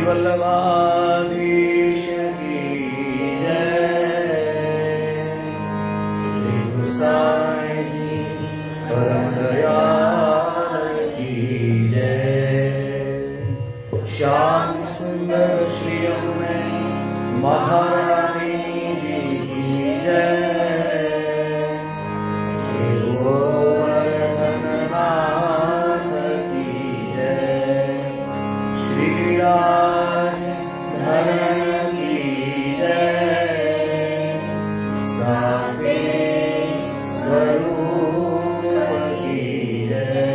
वल्लभाधीश की जय। श्री गुरु साईं जी परम दयाल की जय। श्याम सुंदर श्रियम में महारानी जी की जय। श्री गोवर्धननाथ की जय। श्री गिरिराज धरण की जय। साके स्वरूप की जय।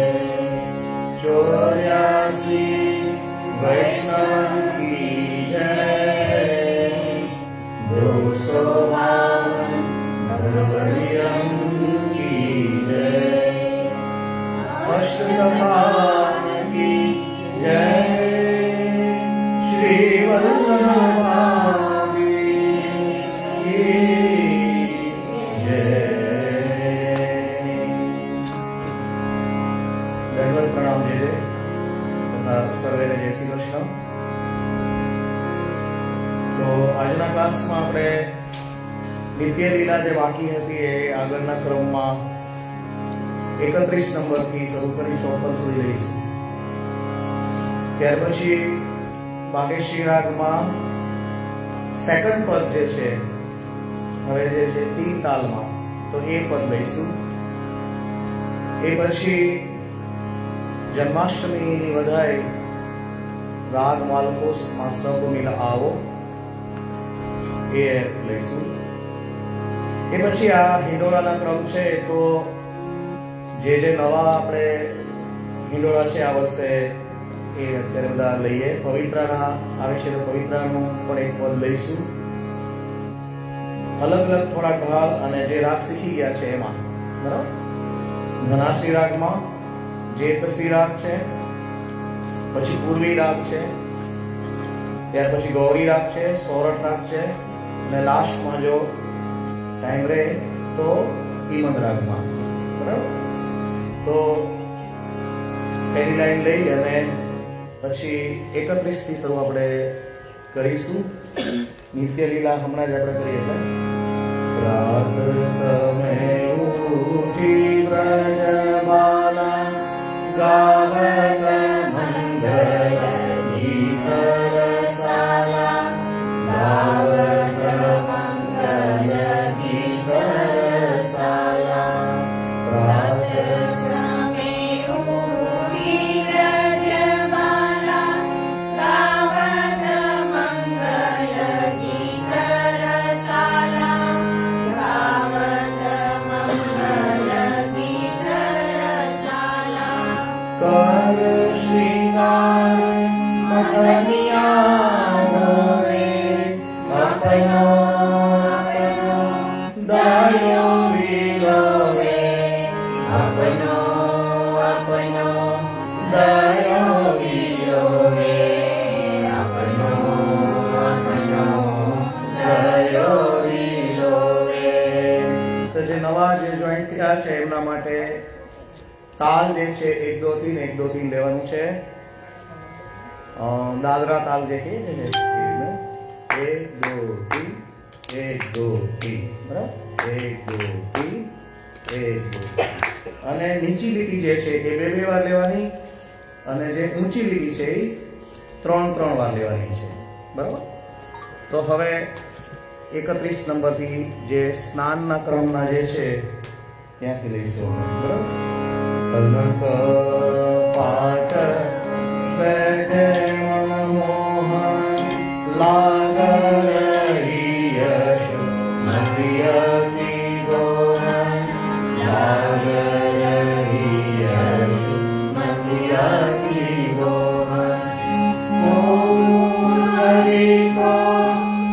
84 वैष्णव की जय। 252 भगवतियं की जय। अष्टसखान की जय। श्री वल्लभाधीश की जय। दंडवत प्रणाम जय तथा સર્વેને જય શ્રી કૃષ્ણ। તો આજના ક્લાસમાં આપણે નિત્ય લીલા જે બાકી હતી એ આગળના ક્રમમાં 31 નંબરથી શરૂ કરી 54 સુધી લઈશું। ત્યાર પછી બાગેશ્રી રાગમાં સેકન્ડ પદ જે છે હવે જે છે 3 તાલમાં તો એ પદ લઈશું। એ પછી જન્માષ્ટમીની વધાઈ રાગ માલકોસમાં સબ મિલ આવો એ લઈશું। એ પછી આ હિંડોળાના ક્રમ છે તો જે નવા આપણે હિંડોળા છે આ વર્ષે એ અત્યારે બધા લઈએ। પવિત્રાના આવે છે તો પવિત્રાનું પણ એક પદ લઈશું। અલગ અલગ થોડા ઢાલ અને જે રાગ શીખી ગયા છે એમાં બરાબર। ધનાશ્રી રાગમાં જેતશ્રી રાગ છે, પછી પૂર્વી રાગ છે, ત્યાર પછી ગૌરી રાગ છે, સોરઠ રાગ છે અને લાસ્ટમાં જો ટાઈમ રહે તો ઈમદ રાગમાં બરાબર। તો પહેલી લાઈન લઈ અને પછી 31 થી શરૂ આપણે કરીશું। નિત્ય લીલા હમણાં જ આપણે કરીએ એટલે રાત સમય ઉઠી વ્રજમાલા ગાવત મંગલ ગીત રસાલા ગાવત મંગલ ગીત રસાલા રાત कर श्रृंगार मखनिया रे अपनो अपनो दयो विलोवे अपनो अपनो दयो विलोवे अपनो अपनो दयो विलोवे। तो जे नवा जे જોઈન્ટ થયા છે એમના માટે તાલ જે છે 1 2 3 1 2 3 લેવાનું છે। દાદરા તાલ જે કહે છે 1 2 3 1 2 3 બરાબર 1 2 3 1 2 અને નીચી લીટી જે છે એ બે વાર લેવાની અને જે ઊંચી લીટી છે એ 3 વાર લેવાની છે બરાબર। તો હવે 31 નંબરથી જે સ્નાનના ક્રમના જે છે ત્યાંથી લઈશું બરાબર। કનક પાટ બેઠે મનમોહન લાગ રહી યશ મધ્યતી ગોહન લાગ રહી યશ મધ્યતી ગોહન હરી કો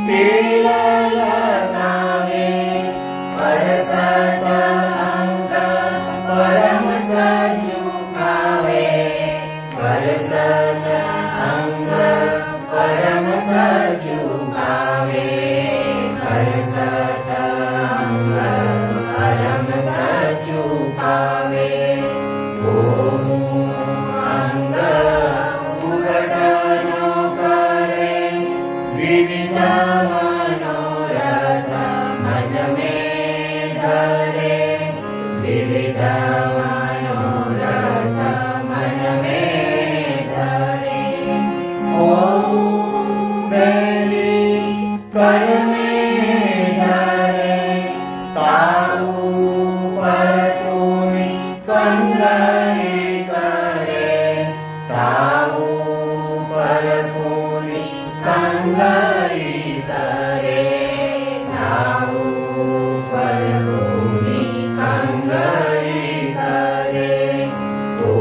તેલ લગાવે પરસત અંગ પરમ सजुकावे परसत अंग परम सजु કરે ગાઉ પ્રભુની કંગરી કરે તો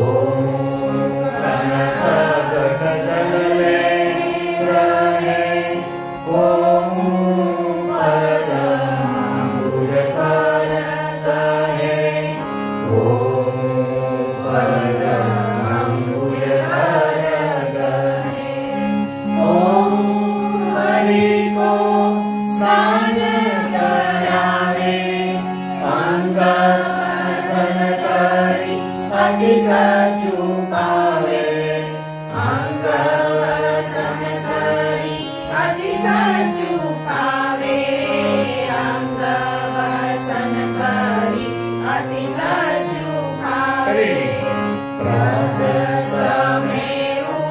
સાચું પાવે અંગવસન કરી અતિ સાચું પાવે અંગવસન કરી અતિ સાચું પાવે પ્રભ સમેવું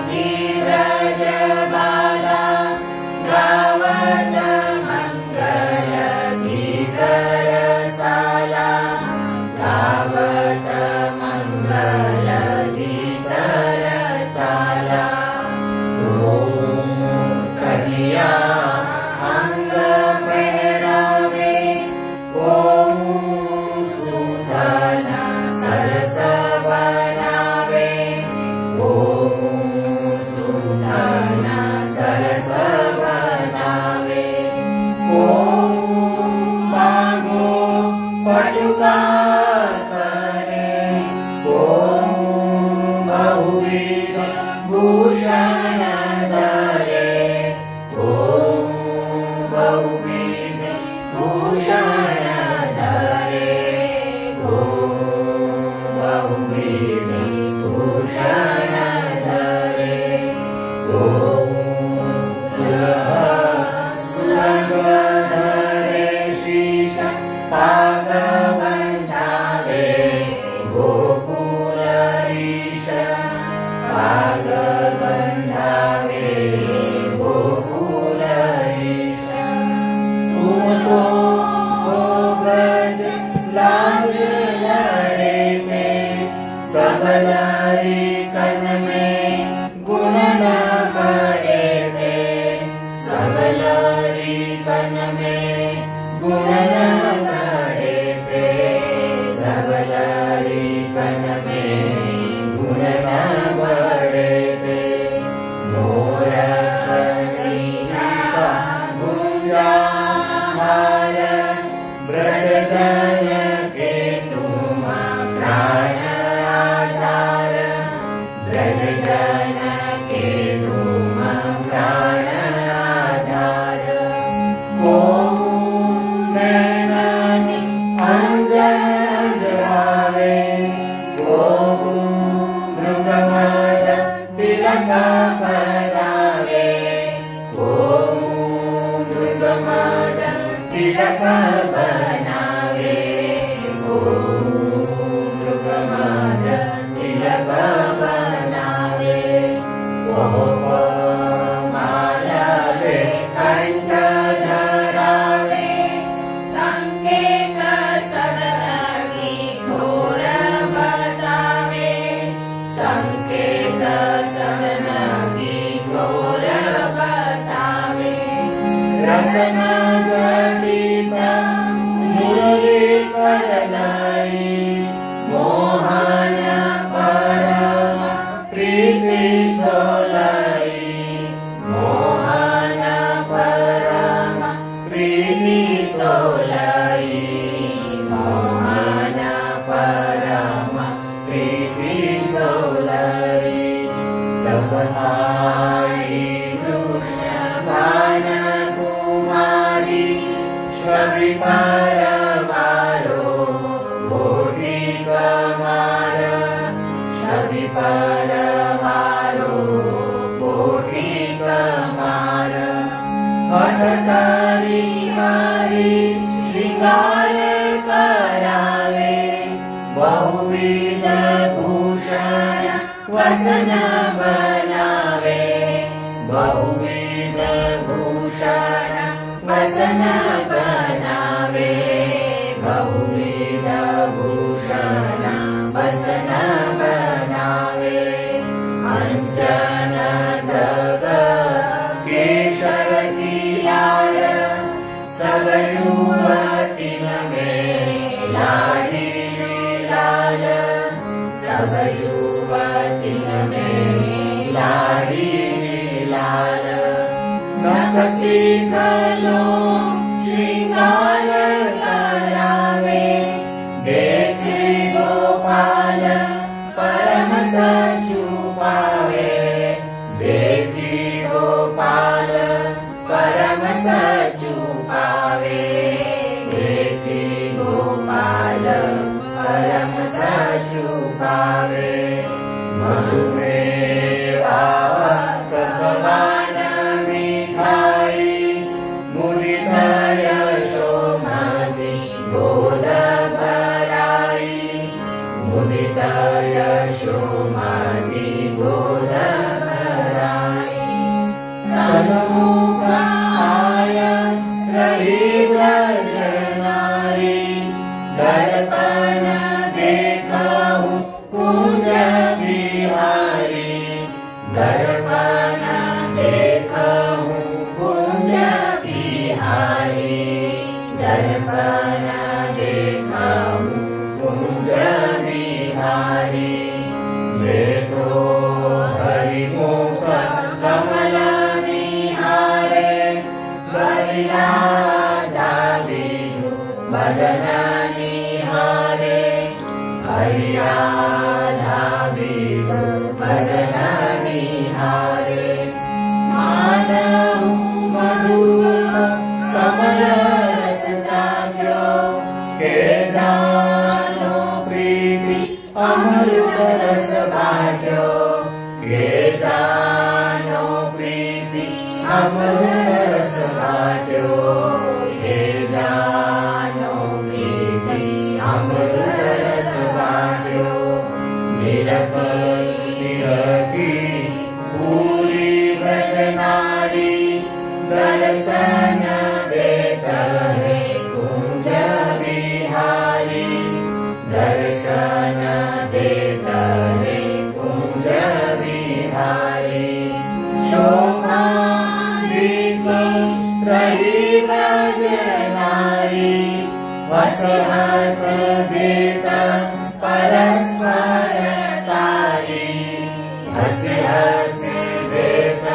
નીરજ બાલા ગાવત મંગલ ગીત રસાલા ગાવત મંગલ ગીત રસાલા કન્યા અંગ પહેરાવે સુધન સરસ બનાવે સુધન સરસ બનાવે માગો પટુકા બહુવિધ ભૂષણ ધરે બહુવિધ ભૂષણ ધરે બહુવિધ ભૂષણ ધરે સુરંગ ધરે શીશ પાગ બંધાવે ગોકુલ પાગ બંધાવે ગોકુલ તુમ તો બ્રજ લાજ લડે તે સબલરી કન में गुण न पड़े ते सबलरी कन में गुण न पड़े ते सबलरी कन में गुण न पड़े ते मोर गुंजा हार ब्रज जन के तुम प्राण आधार ब्रज जन के तुम प्राण आधार को नैनानी अंजन जवावे को मृगमद तिलक परावे को मृगमद तिलक बनावे को मृगमद तिलक बनावे मालवे कंठ धरावे संकेत सरगी घोर बतावे संकेत सरगी घोर बतावे रतन जडित मुरली करलाई मोहन परम प्रीति सोलाई मोहन परम प्रीति सोलाई मोहन परम प्रीति सोलाई तब आई वृषभान कुमारी छवि परवारो कोटि कमार छवि परवारो कोटि कमार हठकारी मारी श्रृंगार करावे बहुविध भूषण वसन बनावे बहुविध भूषण वसन बनावे बहुविध भूषण वसन बनावे अंजन दग के શીખલો શૃંગાર કરાવે દેખે ગોપાલ પરમ સચું પાવે દેખી ગોપાલ પરમ સચું પાવે દેખી ગોપાલ પરમ સચું પાવે મધુમેવા ભગવાન મીઠાઈ મુદિત યશોમતી ગોદ ભરાઈ મુદિત યશોમતી ગોદ ભરાઈ સન્મુખ આય રહી વ્રજ નારી દર્પણ દેખઉ કુંજ બિહારી દર્પણ દેખઉ કુંજ બિહારી દર્પણ દેખઉ કુંજ બિહારી દેખો હરિમુખ કમલ નિહારે હરિરાધા વિદુ બદન નિહારે હરિરાધા વિદુ બદન નિહારે માનવ મધુર કમલ રસ ચાખ્યો કે જાનો પ્રીતિ અમૃત રસ ભાગ્યો કે જાનો પ્રીતિ અમૃત રસ ભાગ્યો કે જાનો પ્રીતિ અમૃત રસ ભાગ્યો નિરખી પૂરી વ્રજનારી દર્શન દેત હે કુંજ વિહારી દર્શન દેત હે કુંજ વિહારી શોભાન્વિત રહી વ્રજનારી હસ હસ દેત પરસ્પર તારી હસ હસ દેત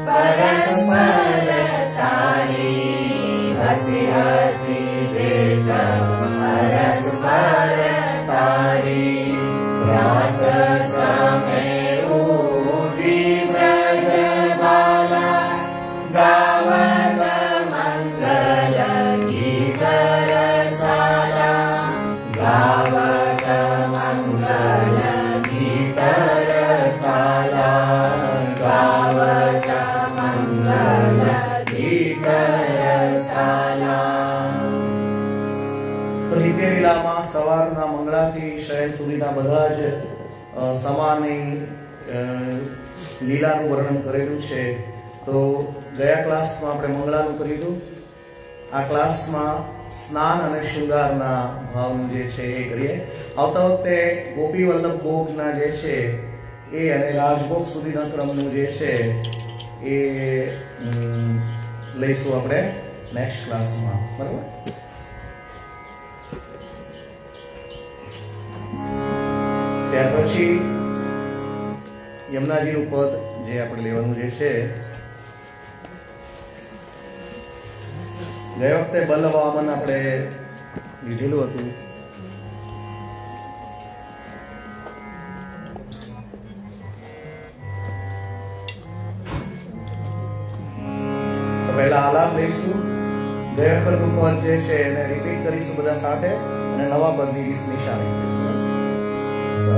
પરસ્પર તારી હસ હસ દેત પરસ્પર તારી રાત સમે ઉઠી વ્રજ બાલા ગાવત મંગલ ગીત રસાલા ગાવત મંગલ ગીત રસાલા ગાવત મંગલ ગીત રસાલા. તો નિત્ય લીલામાં સવારના મંગળાથી શયન સુધીના બધા જ સમાની લીલાનું વર્ણન કરેલું છે. તો ગયા ક્લાસમાં આપણે મંગળાનું કર્યું. આ ક્લાસમાં સ્નાન અને શૃંગારના ભાવનું જે છે એ કરીએ. આવતા વખતે ગોપી વલ્લભ ભોગના જે છે એ અને રાજભોગ સુધીના ક્રમનું જે છે એ લઈશું આપણે નેક્સ્ટ ક્લાસમાં. બરાબર. ત્યાર પછી યમુનાજીનું પદ જે આપણે લેવાનું જે છે, ગયા વખતે બલવામન આપણે લીધેલું હતું. તો પહેલા આલાપ લઈશું. ગયા વખતનું પદ જે છે એને રિપીટ કરીશું બધા સાથે અને નવા પદની નિશાની કરીશું. Sa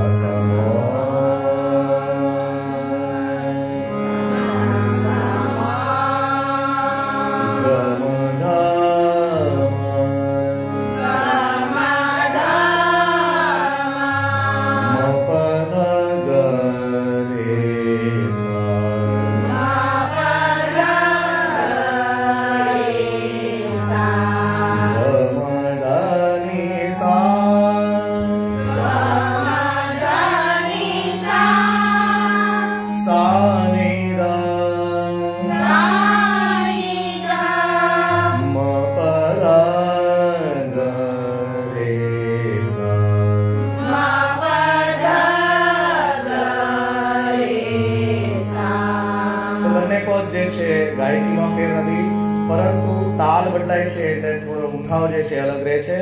જે છે ગાયકીમાં ફેર નથી, પરંતુ તાલ બદલાય છે એટલે થોડો ઉઠાવ જે છે અલગ રહે છે.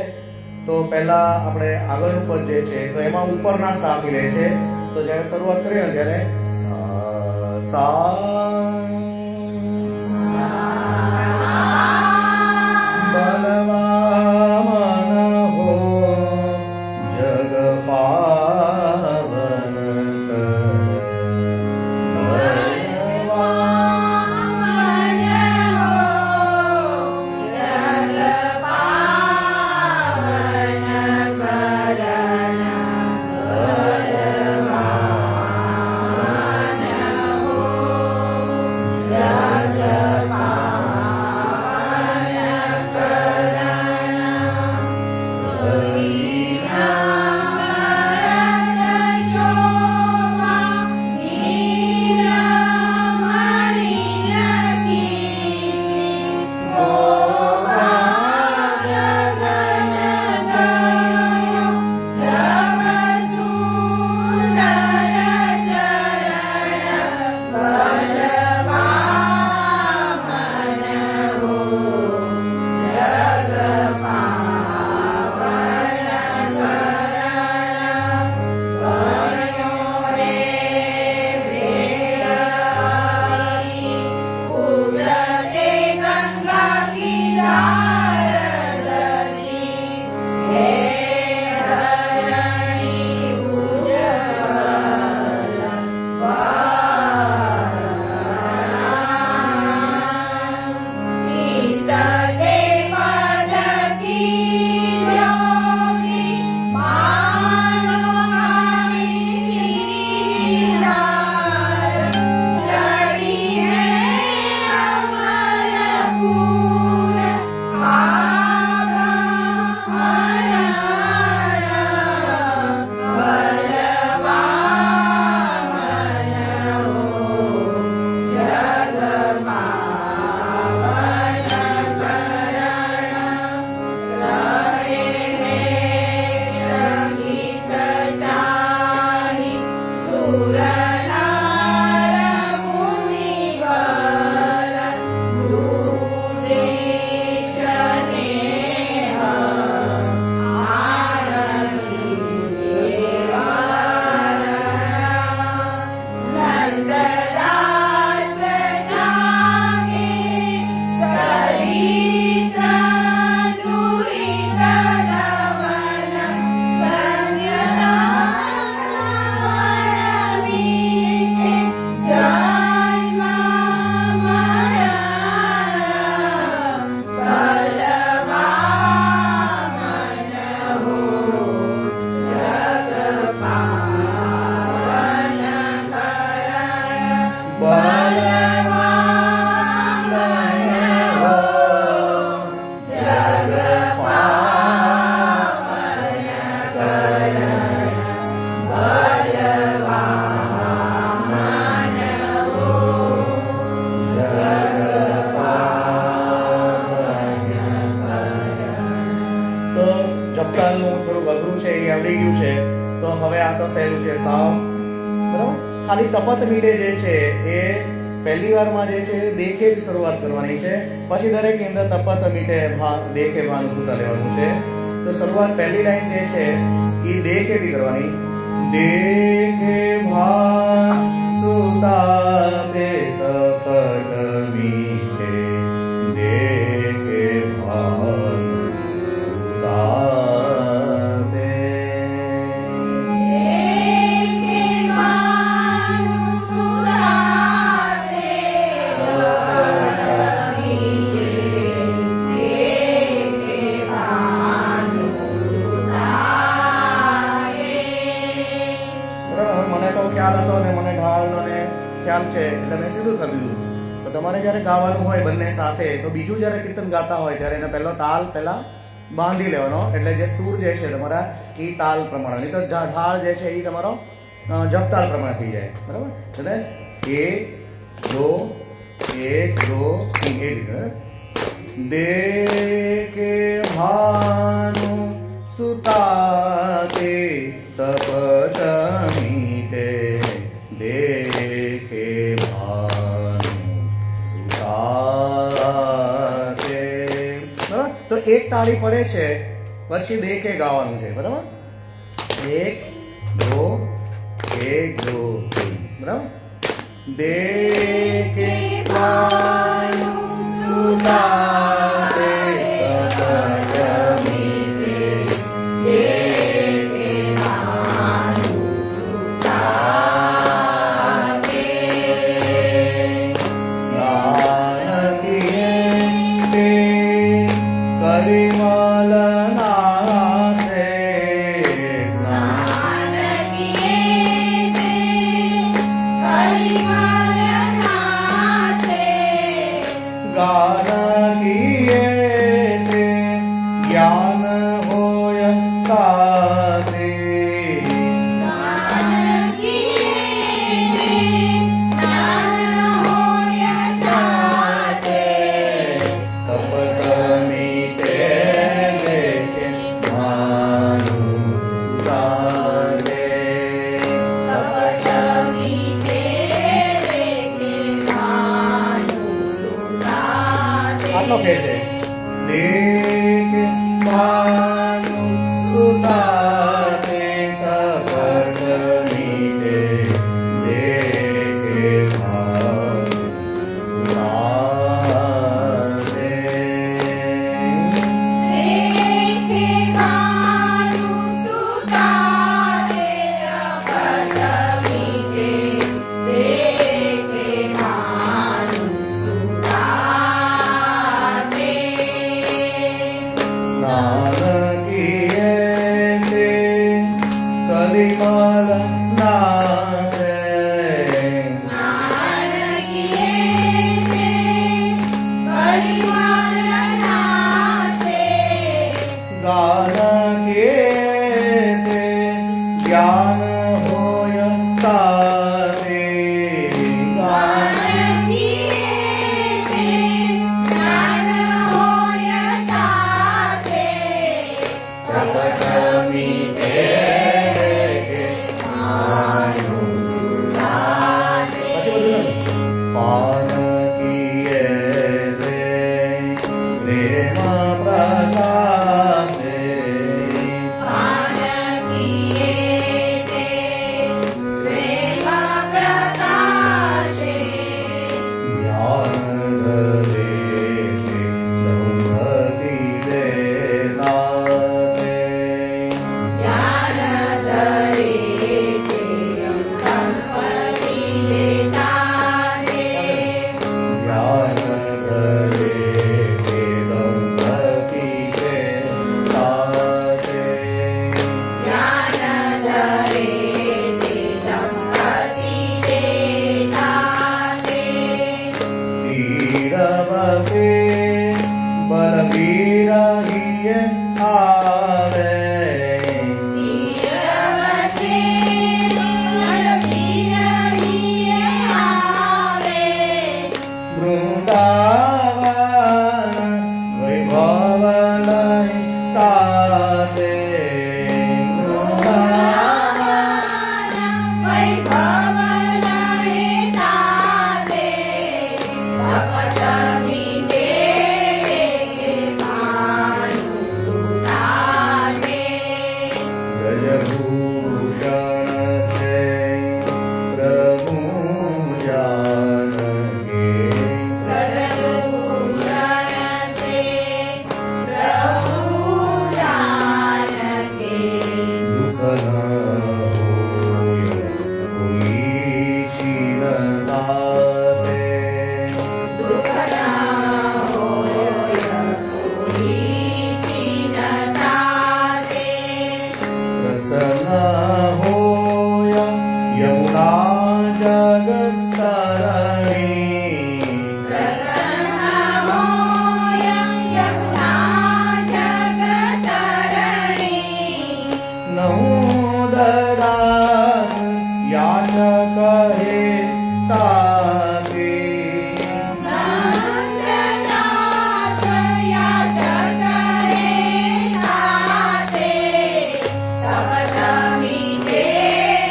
તો પહેલા આપણે આગળનું પદ જે છે તો એમાં ઉપરના સા થી લે છે. તો જ્યારે શરૂઆત કરીએ ને ત્યારે સા બલવામન હો જગ પાવન આવડી ગયું છે. તો હવે આ તો સહેલું છે સાવ, બરાબર. ખાલી તપત મીટે જે છે એ પહેલી વારમાં જે છે દેખે જ શરૂઆત કરવાની છે, પછી દરેકની અંદર તપત મીટે દેખે ભાનું સૂત્ર લેવાનું છે. તો શરૂઆત પહેલી લાઈન જે છે એ દેખે થી કરવાની. દેખે ભાન સુતા તે તપત મીટે દેખે ભાન સુતા ખ્યાલ હતો ને મને ઢાળનો ને ખ્યાલ છે એટલે મેં સીધું કરી દીધું. તો તમારે જ્યારે ગાવાનું હોય બંને સાથે, તો બીજું જ્યારે કીર્તન ગાતા હોય ત્યારે એને પહેલો તાલ પહેલા બાંધી લેવાનો, એટલે જે સૂર જે છે તમારા એ તાલ પ્રમાણે, નહીં તો ઢાળ જે છે એ તમારો જપતાલ પ્રમાણે થઈ જાય, બરાબર. એટલે 1 2 1 2 દેખે ભાનુ સુતાતે તપત મીટે દેખે ભાનુ એક તાળી પડે છે પછી દેખે ગાવાનું છે, બરાબર? એક દો એક દો તીન, બરાબર? દેખે ગાવાનું સુતારે કપટ મીટે, દેખે ગાવાનું સુતારે સ્નાન કિએ તે કલિમલ નાસે, સ્નાન ગાન કિએ તે જ્ઞાન હોય તાતે, કપટ મીટે દેખે ગાવાનું સુતારે, આટલો ફેર છે. દેખે ગાવાનું સુતારે કપટ મીટે, દેખે ગાવાનું સુતારે. સ્નાન કિએ તે કલિમલ નાસે, ગાન કિએ તે જ્ઞાન હોય તાતે, ગાન કપટ મીટે દેખે ગાવાનું સુતારે. પછી બધું પાન કિએ તે પ્રેમ પ્રકાશે, જ્ઞાન ધરે તે સંગતિ દેતાતે, જ્ઞાન ધરે તે દંપતિ દેતાતે, તીર વસે બલબીર હિયે આવે, વૃંદાવન વૈભવ લઈ તાતે, ગજભૂષણ સે પ્રભુ જાનકે, દુઃખ ન હોય કોઈ ચિંતાતે, પ્રસન્ન હોય યમુના જગત તરણી, નહું દદાસ યાચક હે તાતે, મીટે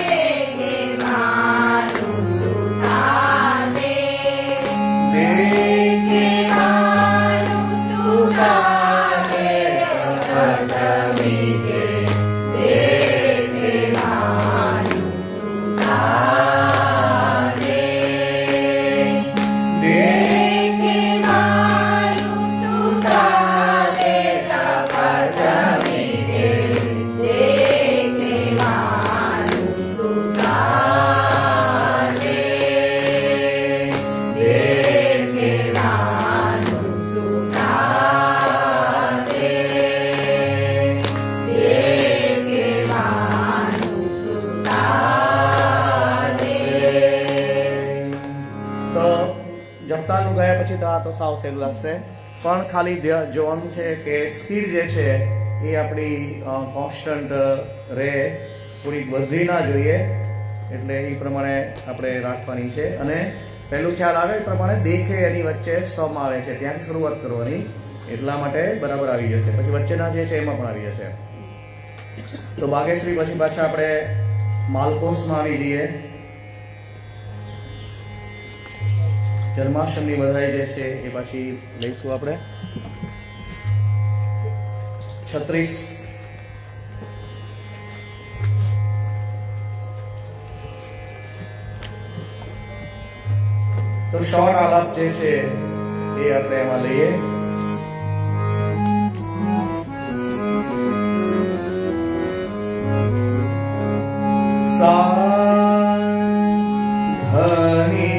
દેખે ગાવાનું સુતારે. તો જપતાનું ગયા પછી તો આ તો સાવ સહેલું લાગશે, પણ ખાલી જોવાનું છે કે સ્પીડ જે છે એ આપણી કોન્સ્ટન્ટ રહે, થોડીક વધી ના જોઈએ, એટલે એ પ્રમાણે આપણે રાખવાની છે. અને પહેલું ખ્યાલ આવે એ પ્રમાણે દેખે એની વચ્ચે સમ આવે છે ત્યાંથી શરૂઆત કરવાની, એટલા માટે બરાબર આવી જશે. પછી વચ્ચેના જે છે એમાં પણ આવી જશે. તો બાગેશ્રી પછી પાછા આપણે માલકોસમાં આવી જઈએ. જન્માષ્ટમી બધાઈ જે છે એ પાછી લઈશું આપણે. 36 તો શોર્ટ આલાપ જે છે એ આપણે એમાં લઈએ. સા ધની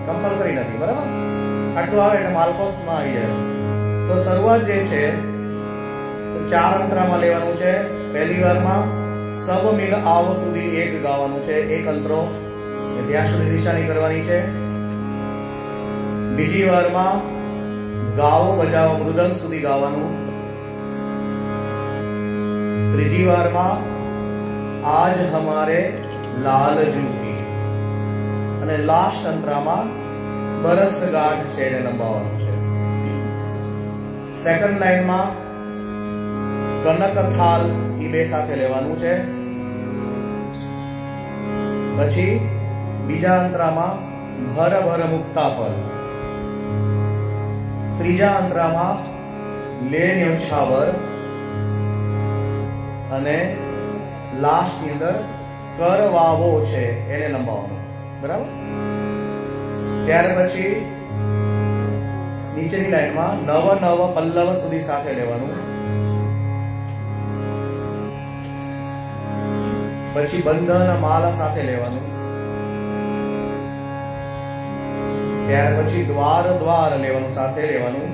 કમ્પલસરી નથી, બરાબર? આટલું આવે એટલે માલકોસમાં આવી જાય. તો શરૂઆત જે છે તો 4 અંતરામાં લેવાનું છે. પહેલી વારમાં સબ મિલ આવો સુધી એક ગાવાનું છે, એક અંતરો ત્યાં સુધી નિશાની કરવાની છે. બીજી વારમાં ગાવો બજાવો મૃદંગ સુધી ગાવાનું. ત્રીજી વારમાં આજ હમારે લાલ જૂકી, અને લાસ્ટ અંતરામાં બરસગાંઠ છે એને લંબાવવાનું છે. સેકન્ડ લાઈનમાં કનક થાલ એ બે સાથે લેવાનું છે. પછી બીજા અંતરામાં ભર ભર મુક્તાફળ, ત્રીજા અંતરામાં લે ન્યોછાવર, અને લાસ્ટ ની અંદર કરવાવો છે એને લંબાવવાનું, બરાબર? ત્યાર પછી નીચેની લાઈનમાં નવ નવ પલ્લવ સુધી સાથે લેવાનું. પછી બંધન માલા સાથે લેવાનું. ત્યાર પછી દ્વાર દ્વાર લેવાનું, સાથે લેવાનું.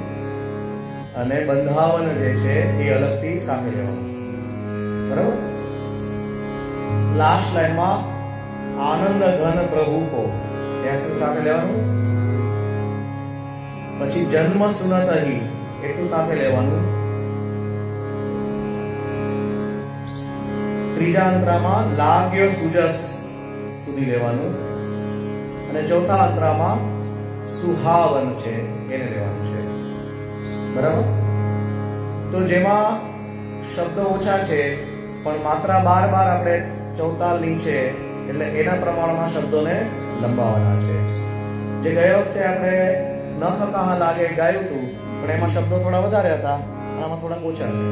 અને બંધાવન જે છે એ અલગથી સાથે લેવાનું, બરાબર? લાસ્ટ લાઈનમાં આનંદ ઘન પ્રભુ કો, ત્યાં સુધી સાથે લેવાનું. પછી જન્મ સુનત હી એટલું સાથે લેવાનું. ત્રીજા અંતરામાં લાગ્યો સુજસ સુધી લેવાનું. અને ચોથા અંતરામાં સુહાવન છે એને લેવાનું છે, બરાબર? તો જેમાં શબ્દો ઓછા છે પણ માત્રા 12 આપણે ચૌતાલની છે, એટલે એના પ્રમાણમાં શબ્દોને લંબાવવાના છે. જે ગયા વખતે આપણે નખ કહા લાગે ગાયું હતું, પણ એમાં શબ્દો થોડા વધારે હતા, આમાં થોડા ઓછા છે.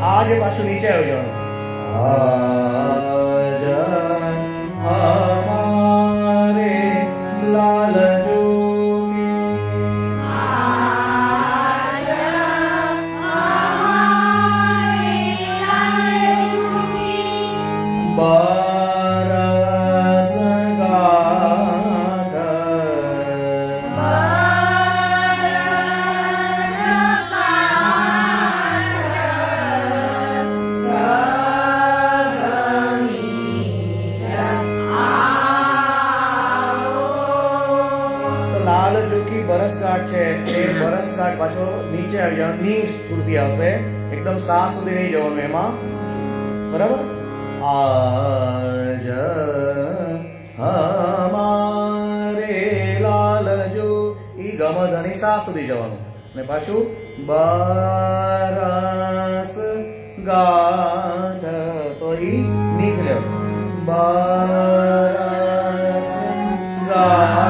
આજે પાછું નીચે આવી જવાનું. હમારે લાલ બરસગાંઠ છે એ બરસગાંઠ પાછો નીચે આવી જવાનું, ની સુરથી આવશે, એકદમ સા સુધી નહીં જવાનું એમાં, બરાબર. આજ હમારે લાલજો, ઈ ગમધની સા સુધી જવાનું, ને પાછું બરસ ગાંઠ તો ઈ નીકળે લેવાનું. બરસ ગાંઠ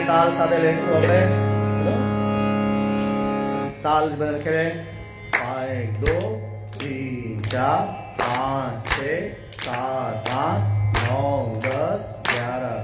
તાલ સાથે લેશું આપણે તાલ બધા ખેલે 1 2 3 4 5 6 7 8 9 10 11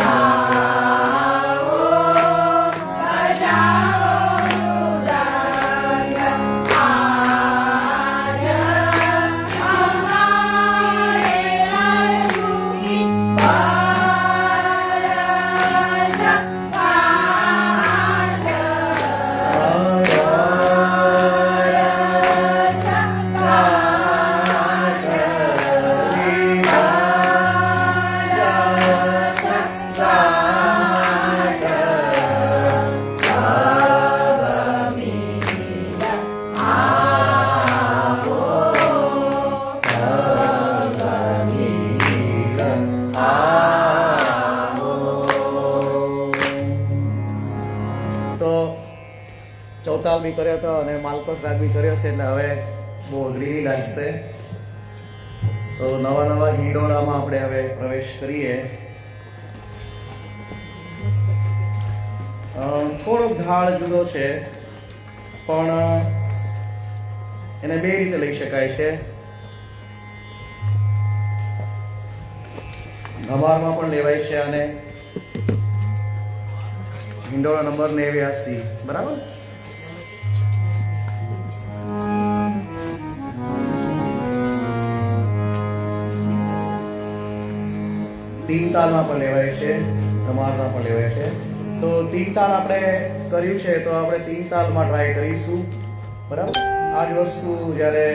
Bye. લાલ બી કર્યો હતો અને માલકોસ રાગ બી કર્યો છે, એટલે હવે બહુ અઘરી નહીં લાગશે. તો નવા નવા હિંડોળામાં આપણે હવે પ્રવેશ કરીએ. થોડોક ઢાળ જુદો છે, પણ એને બે રીતે લઈ શકાય છે. ધમારમાં પણ લેવાય છે અને હિંડોળા નંબર 89, બરાબર. તીન તાલમાં પણ લેવાય છે, ધમારમાં પણ લેવાય છે. તો તીન તાલ આપણે કર્યું છે, તો આપણે તીન તાલમાં ટ્રાય કરીશું, બરાબર. આ જ વસ્તુ જ્યારે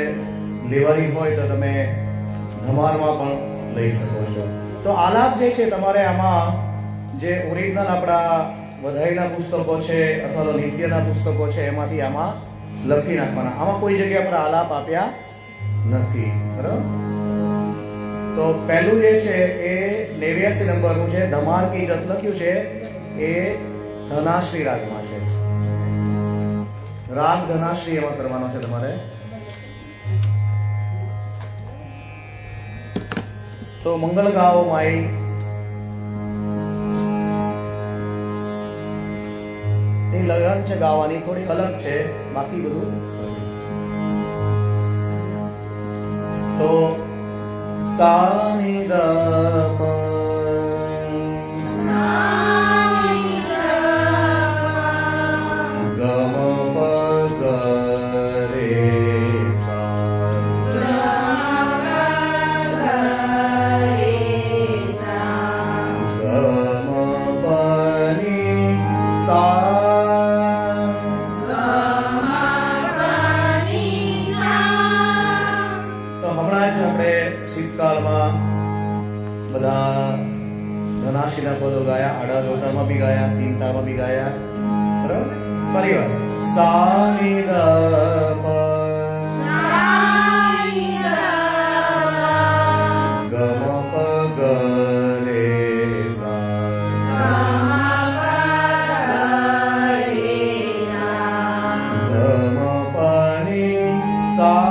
લેવાની હોય તો તમે ધમારમાં પણ લઈ શકો છો. તો આલાપ જે છે તમારે આમાં જે ઓરિજિનલ આપણા વધાઈના પુસ્તકો છે અથવા તો નિત્યના પુસ્તકો છે એમાંથી આમાં લખી નાખવાના. આમાં કોઈ જગ્યા પર આલાપ આપ્યા નથી, બરાબર. તો પહેલું જે છે એ 89 નંબરનું છે. ધમાર કી જત લખ્યું છે એ ધનાશ્રી રાગમાં છે. રાગ ધનાશ્રી એમાં કરવાનો છે તમારે. તો મંગલ ગાઓ માઈ, એ લગન છે ગાવાની, થોડી અલગ છે, બાકી બધું. તો સાની દ પ ગમ પ ગ રે સા ગમ પ ની સા. તો હમણાં જ આપણે શીતકાળમાં બધા ધનાશીના પદો ગાયા, આડા ચોથામાં બી ગાયા, તીન તારમાં બી ગાયા, બરાબર. ફરી વાર સા ની દ પ ગમ પ ગ રે સા ગમ પ ની સા.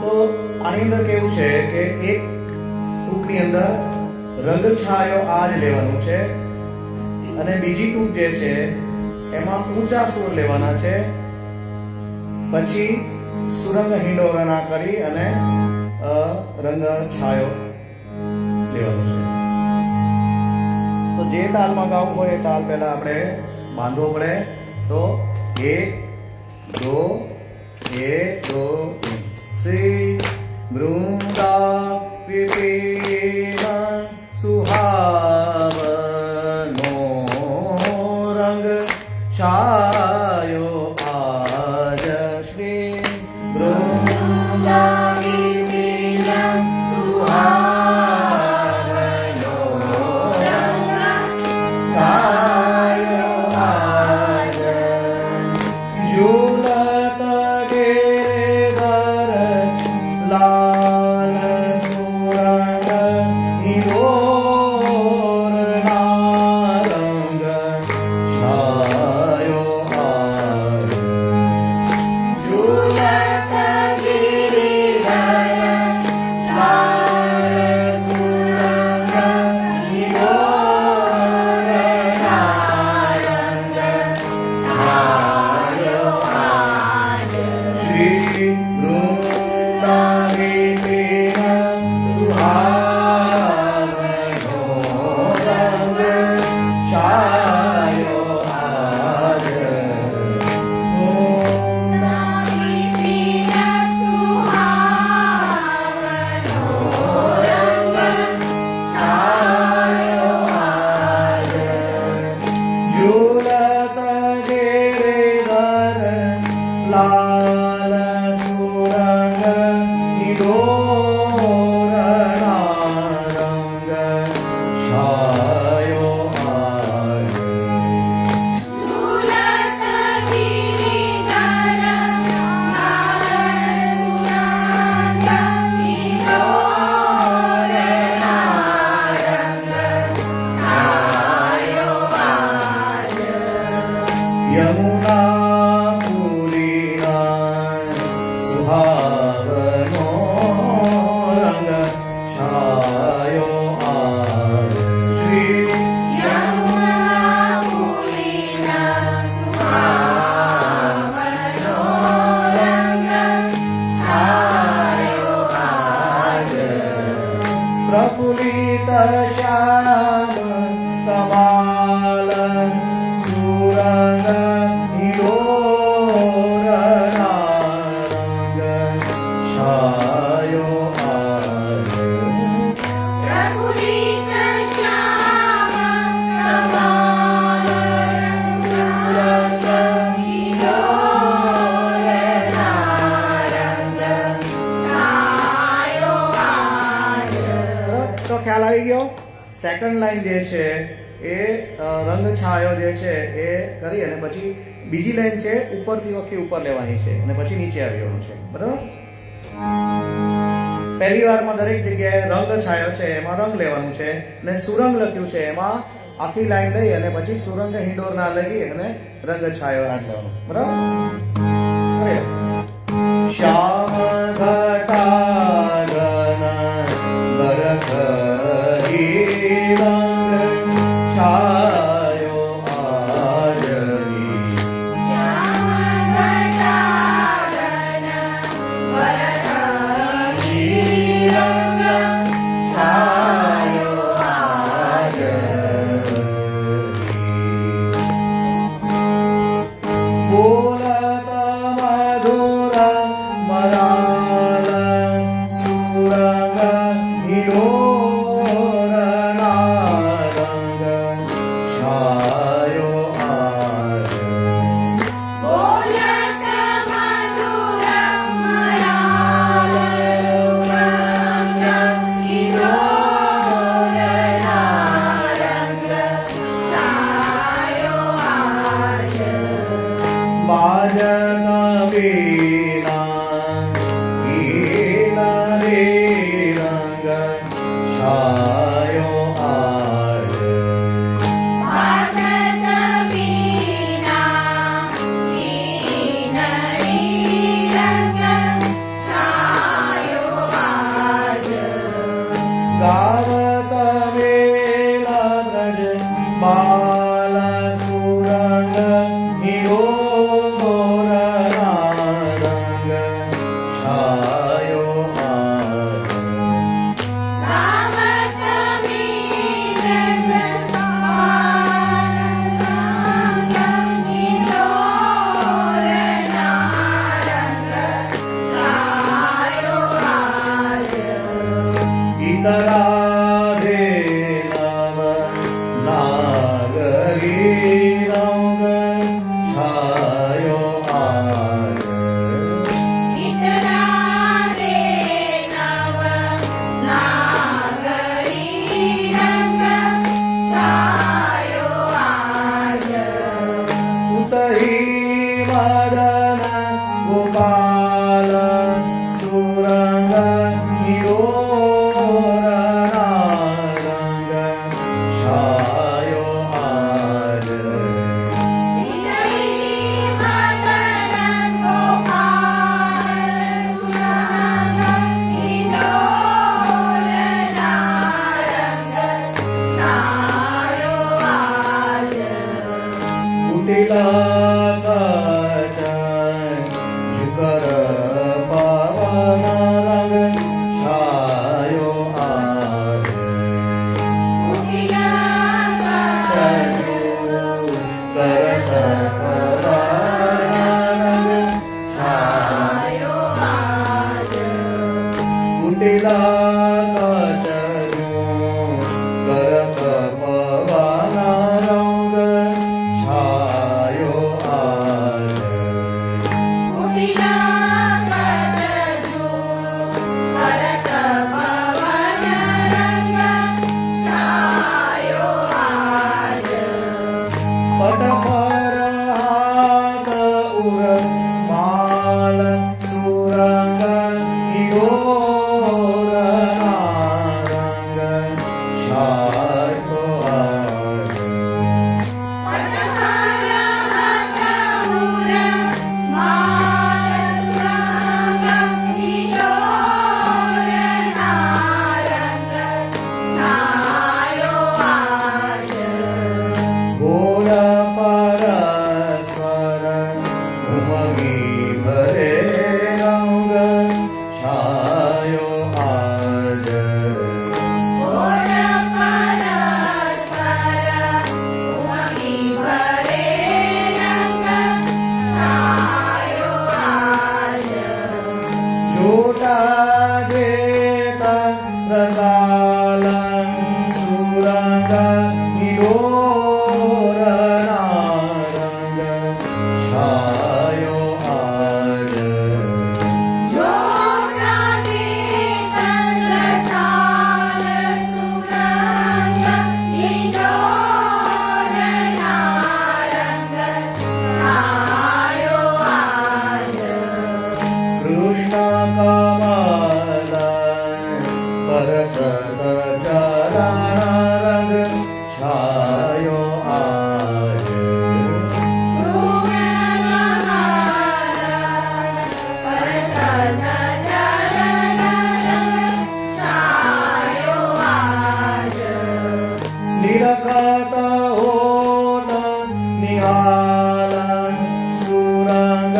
તો આની અંદર કેવું છે કે એક ટૂંકની અંદર રંગ છાયો આ જ લેવાનું છે અને બીજી ટૂંક જે છે એમાં ઊંચા સુર લેવાના છે, પછી સુરંગ હિંડોરણા કરી અને રંગ છાયો લેવાનો છે. તો જે તાલમાં ગાવું હોય એ તાલ પહેલા આપણે બાંધવો પડે. તો 1 2 શ્રી વૃંદા વિપિન સુહાવનો રંગ છાયો આજ શ્રી વૃંદા વિપિન સુહાવનો રંગ છાયો આજ ઝૂલત ગિરધર લાલ સુરંગ હિંડોરણા રંગ છાયો આજ. ઝૂલત ગિરધર લાલ સુરંગ હિંડોરણા રંગ છાયો આજ. શ્રી વૃંદા વિપિન સુહાવનો રંગ છાયો આજ. ઝૂલત ગિરધર લાલ સુરંગ હિંડોરણા રંગ છાયો આજ. Thank you. प्रफुल्लित श्याम कमाल सुरंग हिलोर नारंग छायो आज प्रफुल्लित श्याम कमाल सुरंग हिलोर नारंग छायो आज। તો ખ્યાલ આવી ગયો. સેકન્ડ લાઈન જે છે એ રંગ છાયો જે છે એ કરી અને પછી બીજી લાઈન છે ઉપરથી આખી ઉપર લેવાની છે અને પછી નીચે આવવાનું છે. બરાબર. પહેલી વારમાં દરેક જગ્યાએ રંગ છાયો છે એમાં રંગ લેવાનું છે અને સુરંગ લખ્યું છે એમાં આખી લાઈન લઈ અને પછી સુરંગ હિંડોર ના લગી અને રંગ છાયો આટ લેવાનું. બરાબર. હવે શ્યામ ઘટાગન બરખ રંગ છાયો આજરી શ્યામ ઘટાગન વરખી રંગ છાયો આજ। બોલત મધુર મરાલ સુરંગ હિલોર નારંગ છાયો આજ બોલત મધુર મરાલ સુરંગ હિલોર નારંગ છાયો આજ। બાજન વીણા ગીલા રે રંગ છાયો આજ વાજત વીણા કિન્નરી રંગ છાયો આજ। ગાવત મેલા બ્રજ બાલ સુરંગ હિલોર નારંગ છાયો આજ ગાવત મીરજ બાલ સંગ હિલોર નારંગ છાયો આજ। ગીતરાધે નવ નાગરી રંગ છાયો આજ ઇતરારે નવ નાગરી રંગ છાયો આજ। ઉતરી મદન ગોપાલ સુરંગ હિલોર નારંગ છાયો આજ ઇતરી મદન ગોપાલ સુરંગ હિલોર નારંગ છાયો આજ। કુટિલા કચન જુગર પવન રંગ છાયો આજ કુટિલા કરત પવન રંગ છાયો આજ। કુટિલા કચનો કરત પવન રંગ છાયો આજ કુટિલા કચજો કરત પવન રંગ છાયો આજ। પટ પર હાથ ઉર માલ સુરંગ હિલોર પરસત ચરણ રંગ છાયો આજ નિરખત હોત નિહાલ સુરંગ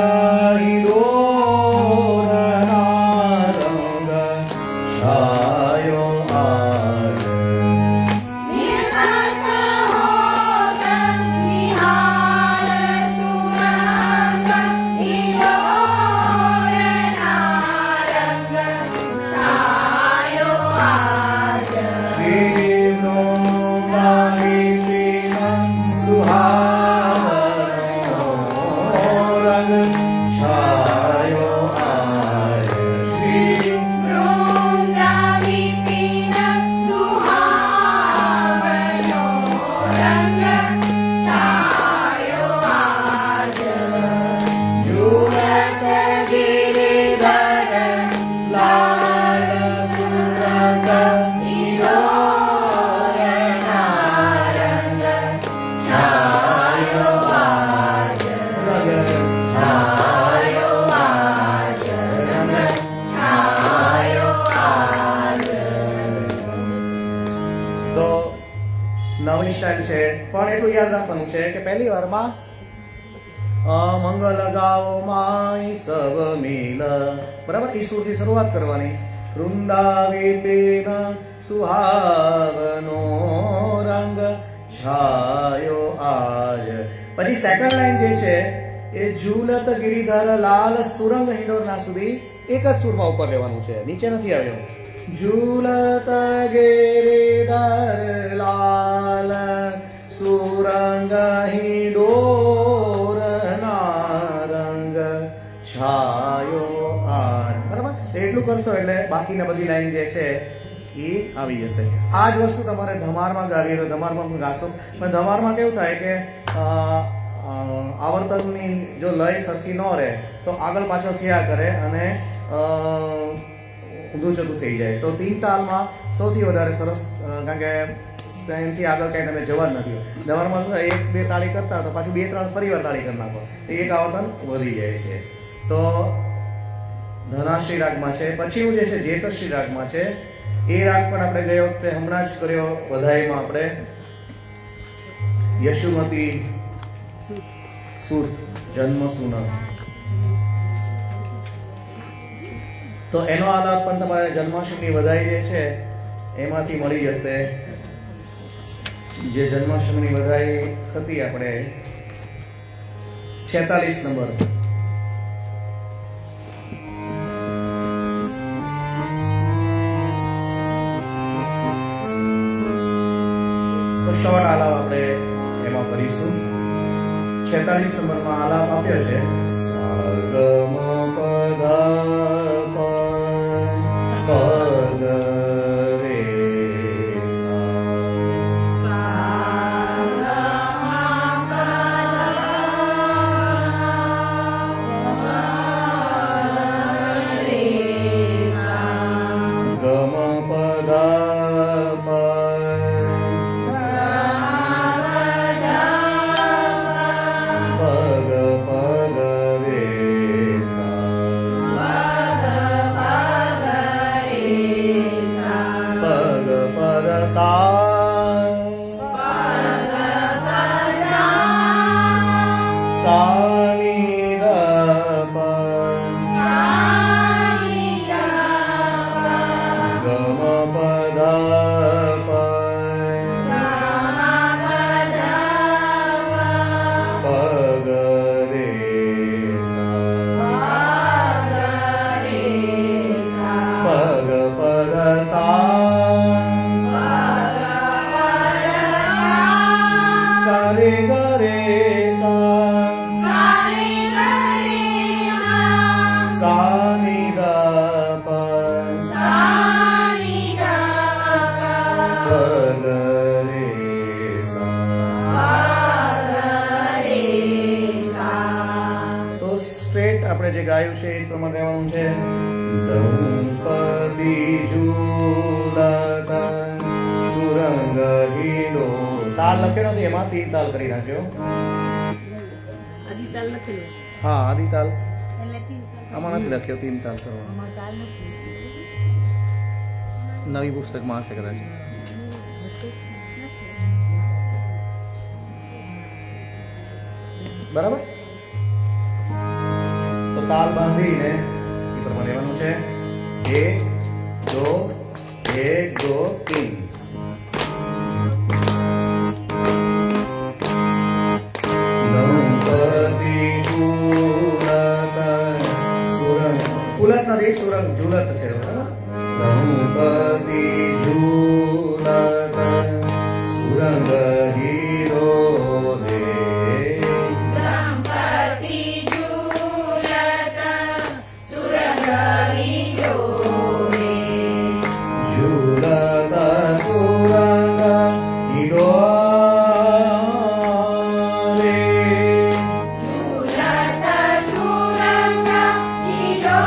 હિડોરના રંગ છાયો આજ તો નવી સ્ટાઇલ છે પણ એટલું યાદ રાખવાનું છે કે પહેલી વારમાં મંગલ ગાઓ માય સબ મિલ બરાબર ઈ સુરથી શરૂઆત કરવાની વૃંદાવી પેન સુહાવનો રંગ છાયો આજ પછી સેકન્ડ લાઈન જે છે એ ઝૂલત ગિરિધર લાલ સુરંગ હિંડોરના સુધી એક જ સુરમાં ઉપર રહેવાનું છે નીચે નથી આવ્યો ઝૂલત ગિરિધર લાલ સુરંગ હિંડોરના રંગ છાયો આજ બરાબર એટલું કરશો એટલે બાકીના બધી લાઈન જે છે એ આવી જશે આ જ વસ્તુ તમારે ધમારમાં ગાવી તો ધમારમાં પણ ગાશો પણ ધમારમાં કેવું થાય કે આવર્તનની જો લય સરખી ન રહે તો આગળ પાછળ થયા કરે અને ઊંધું જતું થઈ જાય તો તીન તાલમાં સૌથી વધારે સરસ કારણ કે એનાથી આગળ કંઈ તમે જવા જ નથી ધમારમાં શું એક બે તાળી કરતા તો પાછું બે ત્રણ ફરી વાર તાળી કરી નાખો તો એક આવર્તન વધી જાય છે તો ધનાશ્રી રાગમાં છે પછીનું જે છે જેતશ્રી રાગમાં છે એ રાગ પણ આપણે ગયો વખતે હમણાં જ કર્યો વધાઈમાં આપણે યશુમતી સુર જન્મ સુના તો એનો આલાપ પણ તમારે જન્માષ્ટમીની વધાઈ જે છે એમાંથી મળી જશે જે જન્માષ્ટમીની વધાઈ થતી આપણે 46 નંબર શોર્ટ આલાપ આપણે એમાં કરીશું 46 નંબરમાં આલાપ આપ્યો છે સાગમ પદ રે ગમ પદ આપણે જે ગાયું છે એ પ્રમાણે રહેવાનું છે દંપતી જૂ તાલ લખ્યો નથી એમાં 3 તાલ કરી નાખ્યો. અધિતાલ લખેલું હા આદિ તાલ એટલે તીન તાલ. આમાં નથી લખ્યો 3 તાલ કરવાનો. આમાં તાલ નથી. નવી પુસ્તકમાં હશે કદાચ. બરાબર. તો તાલ બાંધીને એ પ્રમાણે લેવાનું છે. 1 2 1 2 3. ઉલટ નથી સુરંગ ઝુલત છે ગણપતિ ઝુલત સુરંગ હીરો દે ગણપતિ ઝૂલત સુરંગ હિંડોળે. ઝુલત સુરંગ હીરો દે ઝૂલત સુરંગ હિંડોળે.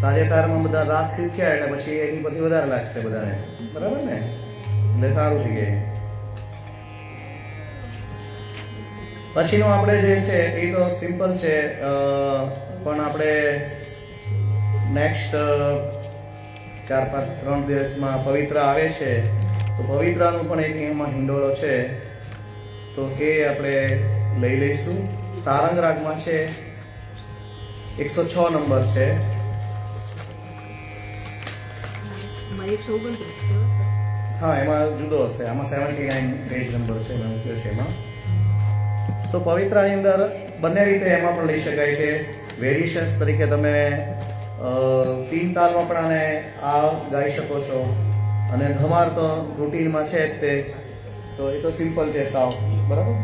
તાજેતરમાં બધા રાગ શીખ્યા એટલે પછી એની પરથી વધારે લાગશે બધાને, બરાબર ને? એટલે સારું થઈ જાય. પછીનું આપણે જે છે એ તો સિમ્પલ છે, પણ આપણે નેક્સ્ટ 4-5-3 દિવસમાં પવિત્ર આવે છે, તો પવિત્રનું પણ એક એમાં હિંડોળો છે, તો એ આપણે લઈ લઈશું. સારંગ રાગમાં છે, 106 નંબર છે. અમારે 129 છે. હા, એમાં જુદો હશે. આમાં 79 પેજ નંબર છે, મેં મૂક્યો છે એમાં. તો પવિત્રાની અંદર બંને રીતે એમાં પણ લઈ શકાય છે. વેરિએશન્સ તરીકે તમે 3 તાલમાં પણ આને આ ગાઈ શકો છો, અને ધમાર તો રૂટીનમાં છે જ તે, તો એ તો સિમ્પલ છે સાવ, બરાબર?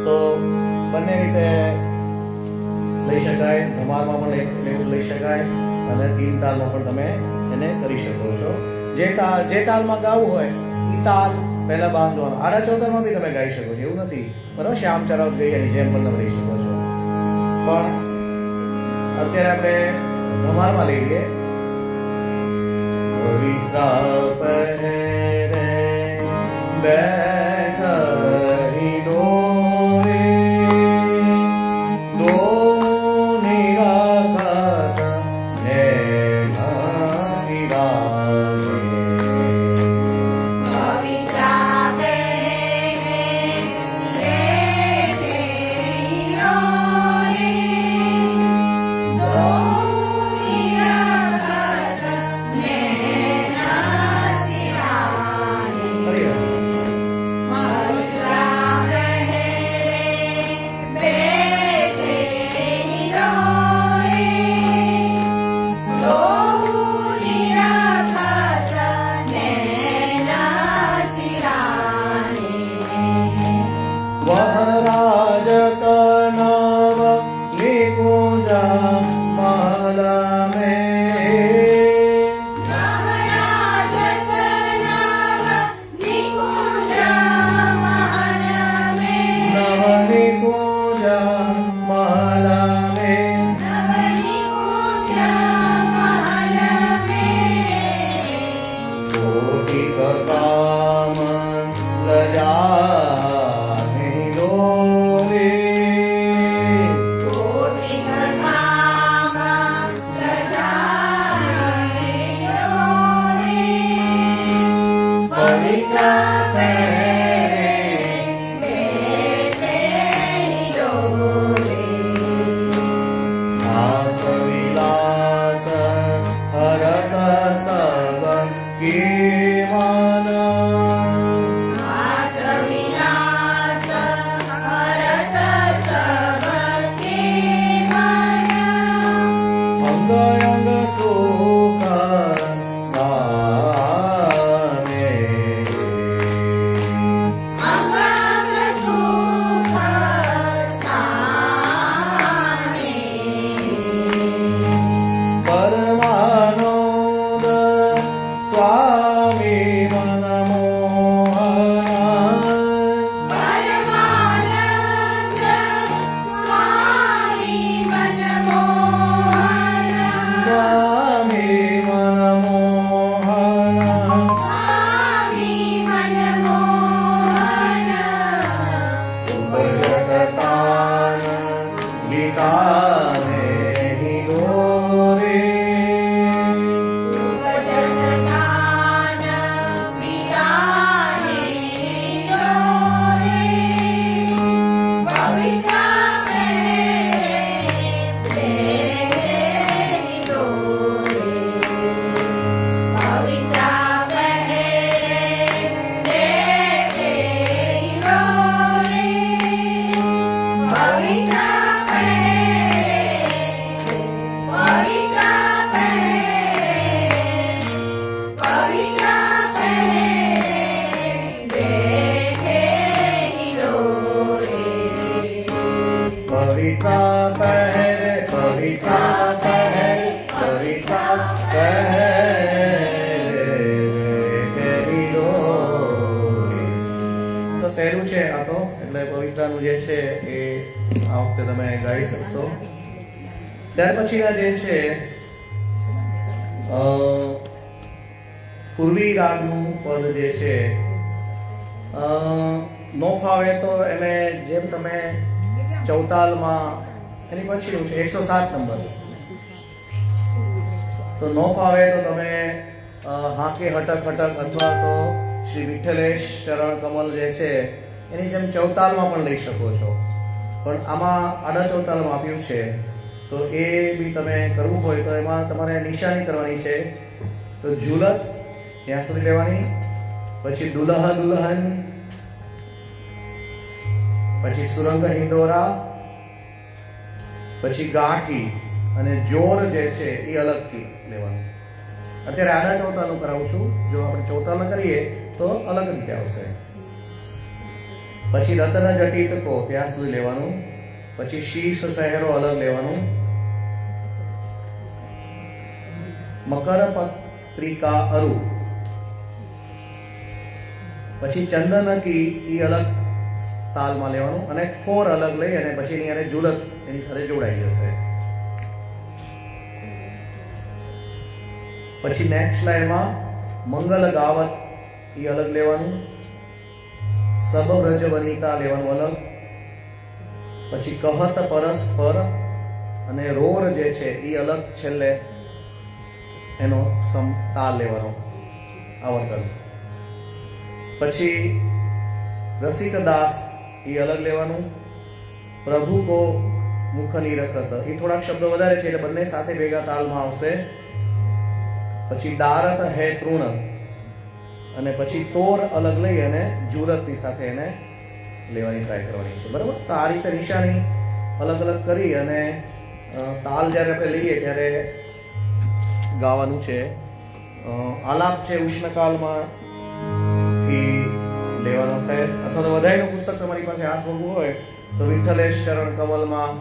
તો બંને રીતે લઈ શકાય. ધમારમાં પણ એવું લઈ શકાય અને 3 તાલમાં પણ તમે એને કરી શકો છો. જે તાલમાં ગાવું હોય એ તાલ પહેલા બાંધવાનો. આડા ચોતરમાં બી તમે ગાઈ શકો છો, એવું નથી, બરાબર? શ્યામ ચરાવત ગઈ એની જેમ પણ તમે લઈ શકો છો. પણ અત્યારે આપણે ધમારમાં લઈ લઈએ. પવિત્રા પહેરે બેઠી ડોરે, દો નિરાગત ને ઘસીરાવે. વહરાજ કનવ નિકુંજા મહલ કામ લજા પરમાનંદ સ્વામી છે આ તો, એટલે પવિત્રાનું જે છે એ આ વખતે તમે ગાઈ શકશો. ત્યાર પછીના જે છે પૂર્વી રાગનું પદ જે છે નો ફાવે તો એને જેમ તમે ચૌતાલમાં એની પછીનું છે 107 નંબર. તો નો ફાવે તો તમે હાકે હટક હટક અથવા તો શ્રી વિઠ્ઠલેશ ચરણ કમલ જે છે એની જેમ ચૌતાલમાં પણ લઈ શકો છો. પણ આમાં આડા ચૌતાલમાં આપ્યું છે તો એ બી તમે કરવું હોય તો એમાં તમારે નિશાની કરવાની છે. તો ઝુલત ત્યાં સુધી લેવાની, પછી દુલ્હ દુલ્હન, પછી સુરંગ હિંડોરા, પછી ગાંઠી અને જોર જે છે એ અલગથી લેવાનું. અત્યારે આડા ચૌતાલનું કરાવું છું, જો આપણે ચૌતાલમાં કરીએ તો અલગ રીતે આવશે. પછી રતન જટિત કો ત્યાં સુધી લેવાનું, પછી શીશ સહેરો અલગ લેવાનું, મકર પત્રિકા અરુ, પછી ચંદન કી ઈ અલગ તાલમાં લેવાનું અને ખોર અલગ લઈ અને પછી એની અને ઝુલત એની સાથે જોડાઈ જશે. પછી નેક્સ્ટ લાઈનમાં મંગલ ગાવત એ અલગ લેવાનું, સબ વ્રજ વનિતા લેવાનું અલગ, પછી કહત પરસ્પર અને રોર જે છે એ અલગ છેલ્લે એનો તાલ લેવાનો આવર્તન. પછી રસિક દાસ એ અલગ લેવાનું, પ્રભુ કો મુખની રખત એ થોડાક શબ્દો વધારે છે એટલે બંને સાથે ભેગા તાલમાં આવશે. પછી દારત હે તૃણ અને પછી તોર અલગ લઈ અને ઝુલતની સાથે એને લેવાની ટ્રાય કરવાની છે. બરાબર, તો આ રીતે નિશાની અલગ અલગ કરી અને તાલ જ્યારે આપણે લઈએ ત્યારે ગાવાનું છે. આલાપ છે ઉષ્ણકાલમાં થી લેવાનો થાય, અથવા તો વધારેનું પુસ્તક તમારી પાસે હાથ વળવું હોય તો વિઠ્ઠલેશ ચરણ કમલમાં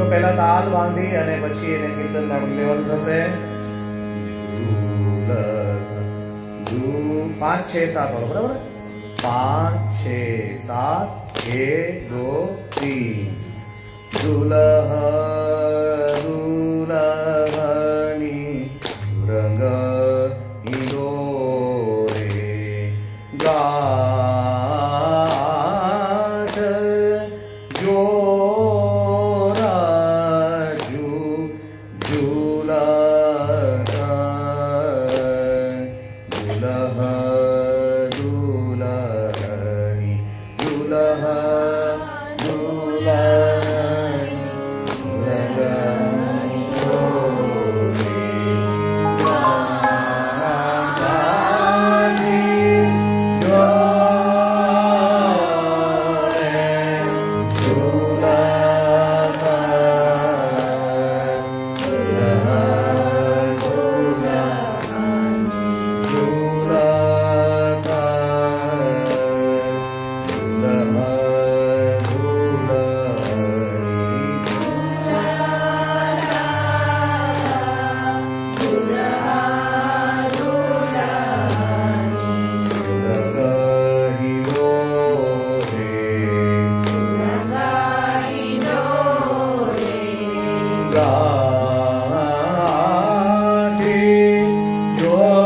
પહેલા તાલ બાંધી અને પછી એને કીર્તન આપણે લેવાનું થશે. 5 6 7 વાળો, બરાબર? 5 6 7 1 2 3 દુલ્હ દુલ્હની સુરંગ હિંડોરે ગાઠ જો ગાંઠી જોર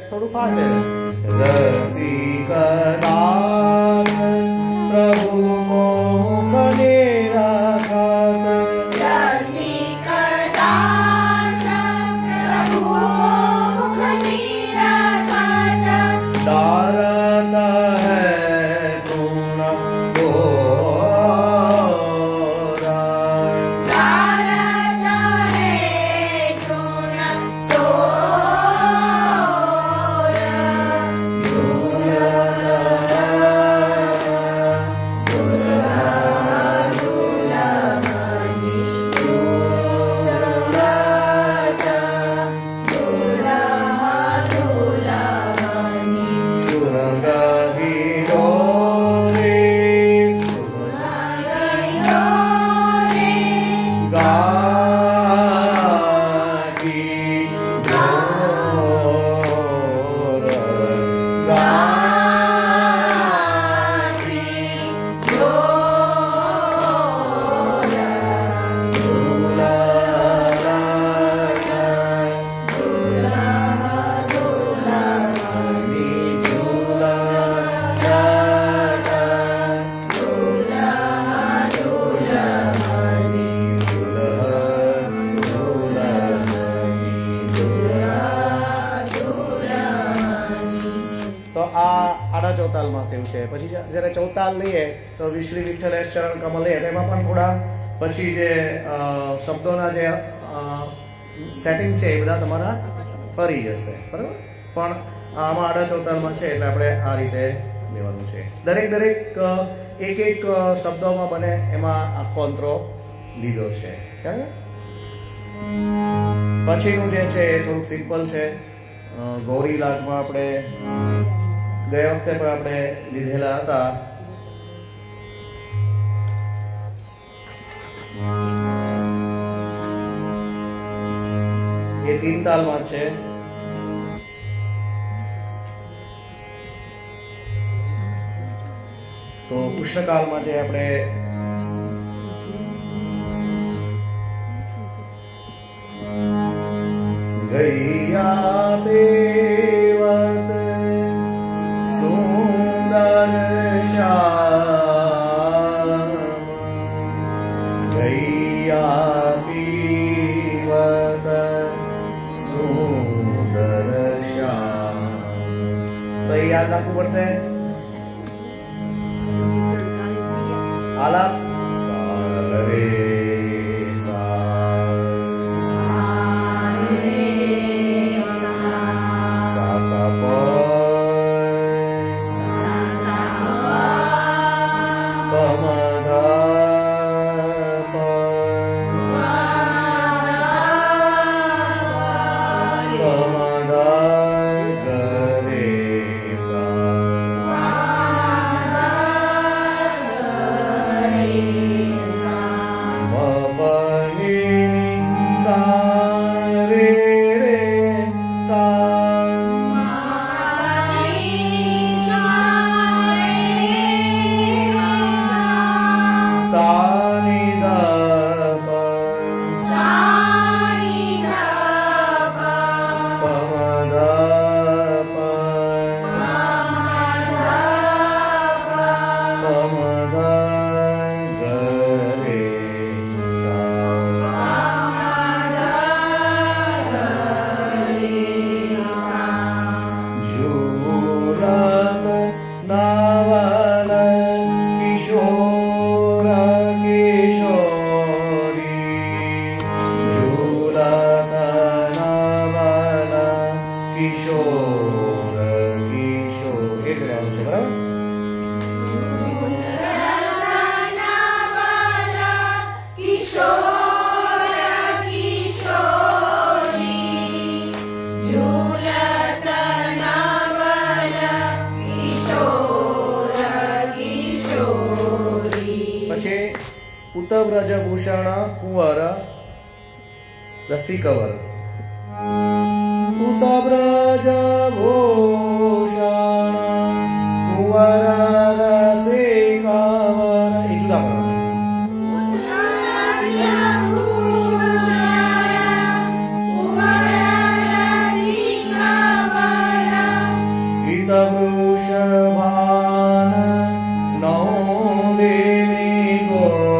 થોડું ફાસ્ટ રસિકદાસ પ્રભુ મોકલે दारत है तृण गोरा તો આ આડા ચૌતાલમાં થયું છે. પછી જ્યારે ચૌતાલ લઈએ તો વિશ્રી વિઠ્ઠલેશ ચરણ કમલ લઈએ એમાં પણ થોડા પછી જે શબ્દોના જે સેટિંગ છે એ બધા તમારા ફરી જશે, બરાબર. પણ આમાં આડા ચૌતાલમાં છે એટલે આપણે આ રીતે લેવાનું છે. દરેક એક શબ્દોમાં બને એમાં આખો અંતરો લીધો છે. પછીનું જે છે એ થોડુંક સિમ્પલ છે. ગૌરી લાગમાં આપણે ગયા વખતે પણ આપણે લીધેલા હતા. તીન તાલમાં છે. તો કૃષ્ણકાલ માટે આપણે ગૈયા પેવત સુંદર શ્યામ ગૈયા પીવત સુંદર શ્યામ. તો એ યાદ રાખવું પડશે. આલાપ રે ઉતવ્રજભૂષણ કુંવર રસિકવર. ઉતવ્રજભૂષણ કુંવર રસિકવર. એ જુદા પડે. વૃષભાન નૌદેની ગોરી.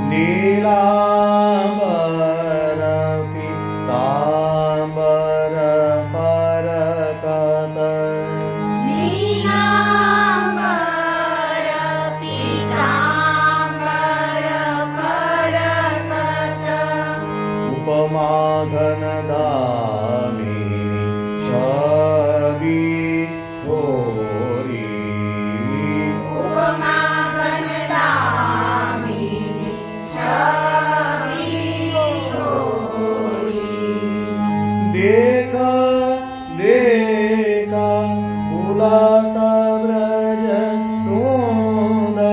નીલાંબર પીતાંબર ફરકત. ઉપમા ઘન દામિની છબી થોરી. દેખા દેખા ભૂલાતા વ્રજ સુંદરી.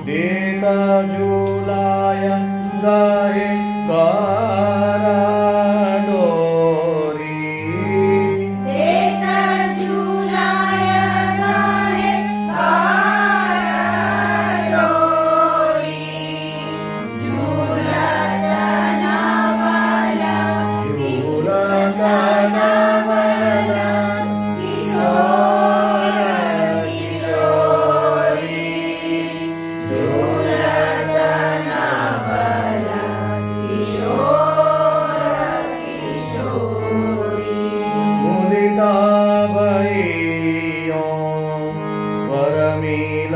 દેખા ઝુલાય ગાય ગારા ડોરી. સ્વર મિલ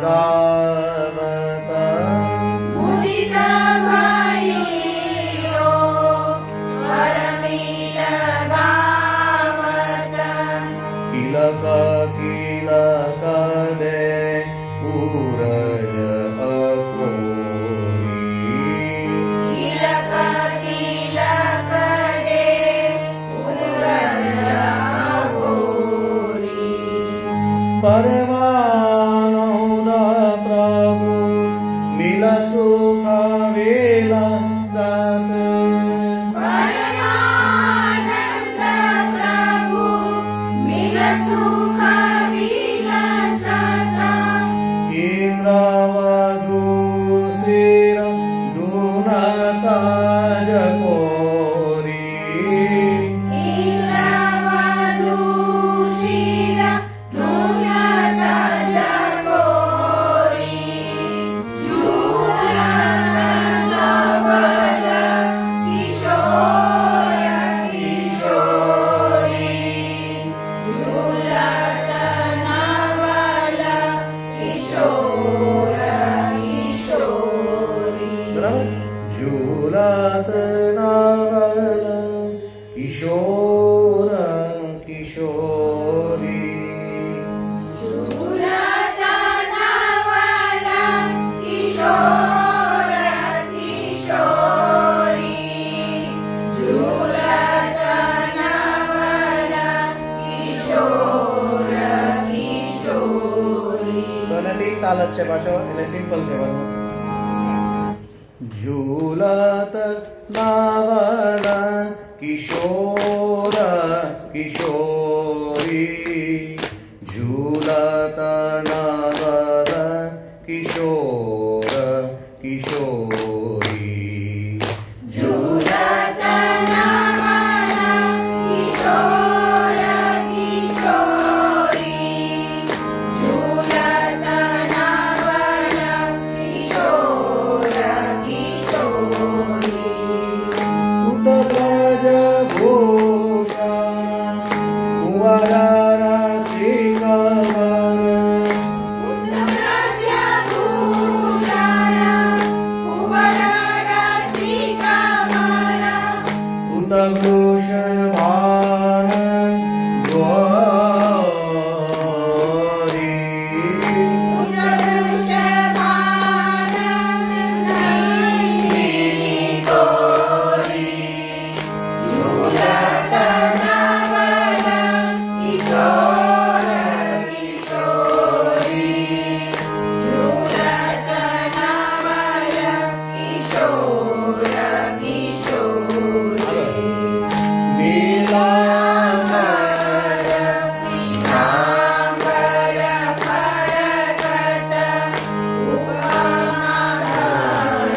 ગા પરમાનંદ પ્રભુ મિલ સુખ વેલા સાત પરમાનંદ પ્રભુ મિલ સુખ વિલાસતા ઇન્દ્રવધુ શિર દુનકાજ કોરી ઇન્દ્રવધુ શિર ધુનતા જકોરી ઝૂલત નવલ કિશોર કિશોરી ઝૂલત નવલ કિશોર કિશોરી ઝૂલત નવલ કિશોર કિશોરી તો નથી તાલ જ છે પાછો એટલે સિમ્પલ છે પાછું ઝૂલત નવલ કિશોર કિશોરી ઝૂલત નવલ કિશોર કિશોરી ઝૂલત નવલ કિશોર કિશોરી ઝૂલત નવલ કિશોર કિશોરી ઉત્તરજ ભૂષણ કુંવર રસિક વર ઉત્તમરાજભૂષણ કુંવર રસિક વર ઉત્તમૃષભાન ગોરી ઉત્તમૃષભાન નયની ગોરી ઝૂલત નવલ કિશોર કિશોરી ઝૂલત નવલ કિશોર કિશોરી નીલાંબર પીતાંબર પરગત ઉપમાધાન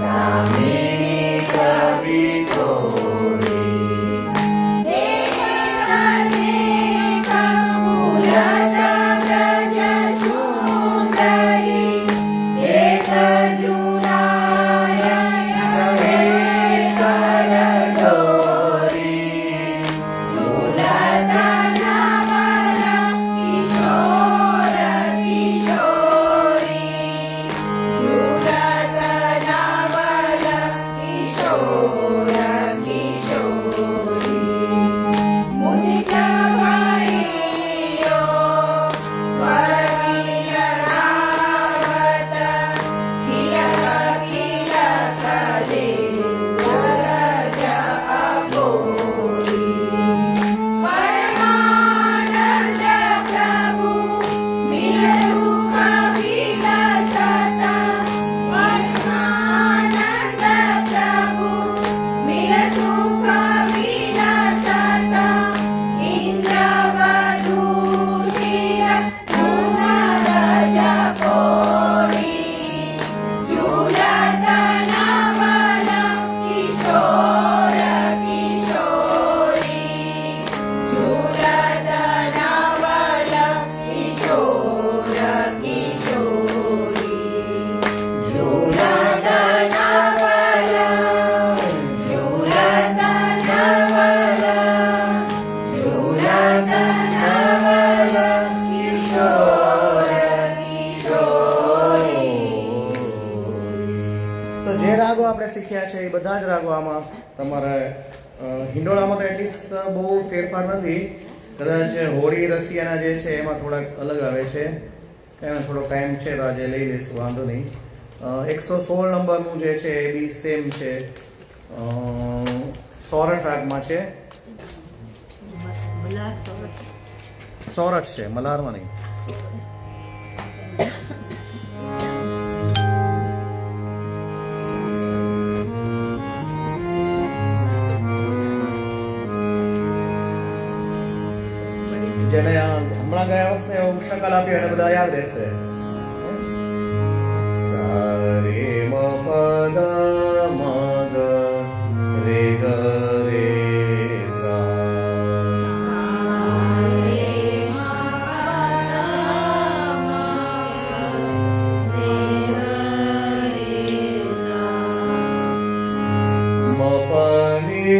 કામિની કવિતોરી દેહ દેહ મૂલત વ્રજ સુંદરી દેખ જુલાય રહે કર ડોરી ઝૂલત નવલ કિશોર કિશોરી ઝૂલત નવલ કિશોર કિશોરી મુનિત ભાઈઓ સ્વર્ગીય રાવત કિલક કિલક દે વરજ અઘોરી પરમાનંદ પ્રભુ મિલ સુખ વિલાસતા પરમાનંદ પ્રભુ મિલ સુખ વિલાસતા ઇન્દ્રવધુ શિર ધુનદ જકોરી ઝૂલત નવલ કિશોર કિશોરી ઝૂલત નવલ કિશોર કિશોરી ઝૂલત નવલ ઝૂલત નવલ ઝૂલત નવલ કિશોર કિશોરી તો જે રાગો આપણે શીખ્યા છે એ બધા જ રાગો આમાં તમારે હિંડોળામાં તો એટલીસ્ટ બહુ ફેરફાર નથી. કદાચ હોળી રસિયાના જે છે એમાં થોડાક અલગ આવે છે. એમાં થોડો ટાઈમ છે તો આજે લઈ લઈશું, વાંધો નહીં. 116 નંબરનું જે છે એ બી સેમ છે, સોરઠ રાગમાં છે. મલાર સોરઠ. સોરઠ છે, મલારમાં નહીં. જેને હમણાં ગયા વર્ષને ઉષ્ણકાલ આપી અને બધા યાદ રહેશે. સા રે મ પદ મ ગ રે ગ રે સા. મ પ ની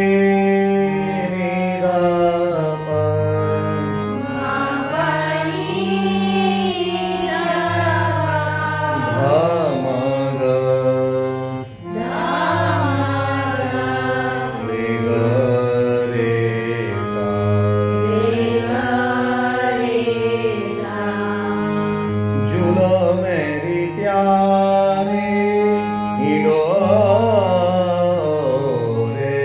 રે ગ પ. ધ મ ગ રે ગ રે સા. झूलो मेरी प्यारी हिडो रे.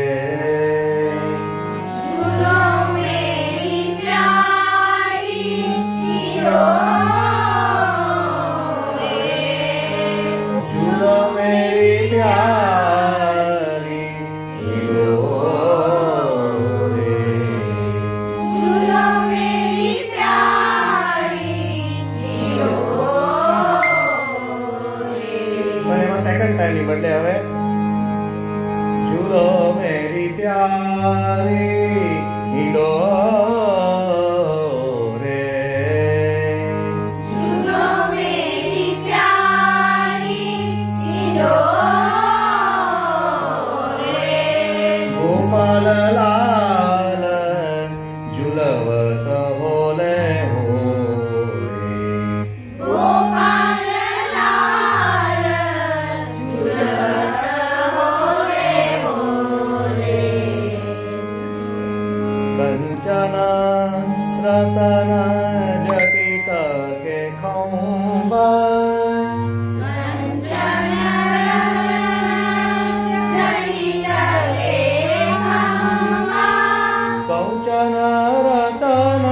झूलो मेरी प्यारी हिडो रे. પણ એમાં સેકન્ડ ટાઈમ ની બદલે હવે झूलो मेरी प्यारी हिडो रे. गोपाल लाल झुलवत होले हो रे. कंचन रतन जटित के खौबा. कंचन रतन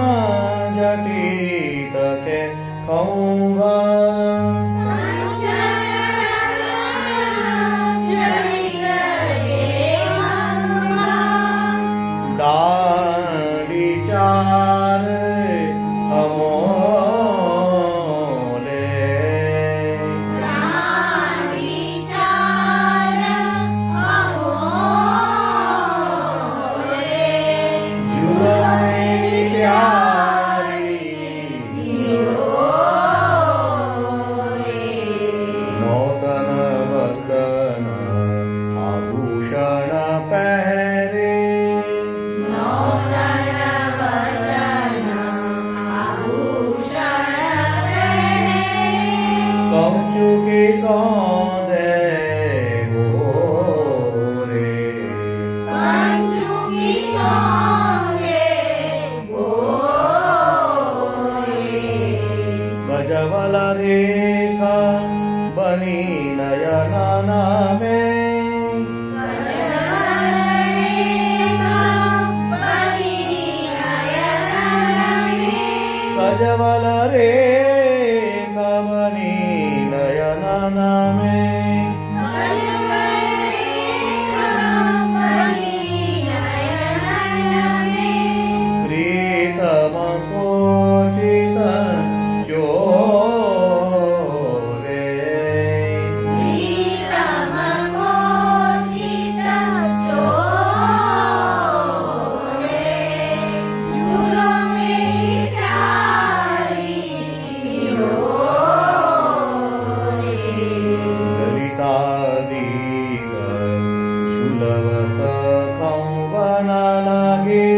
जटित के खौबा. डाली चार अमोले. झूलो मेरी प्यारी नौतन वसन आभूषण पहरे. कंचु की सौंदे गोरे. गजवल रेखा बनी नयन में. गजवल रेखा बनी नयन में. प्रीतम को चित चोरे. ललितादिक झुलवत खौबन लगे.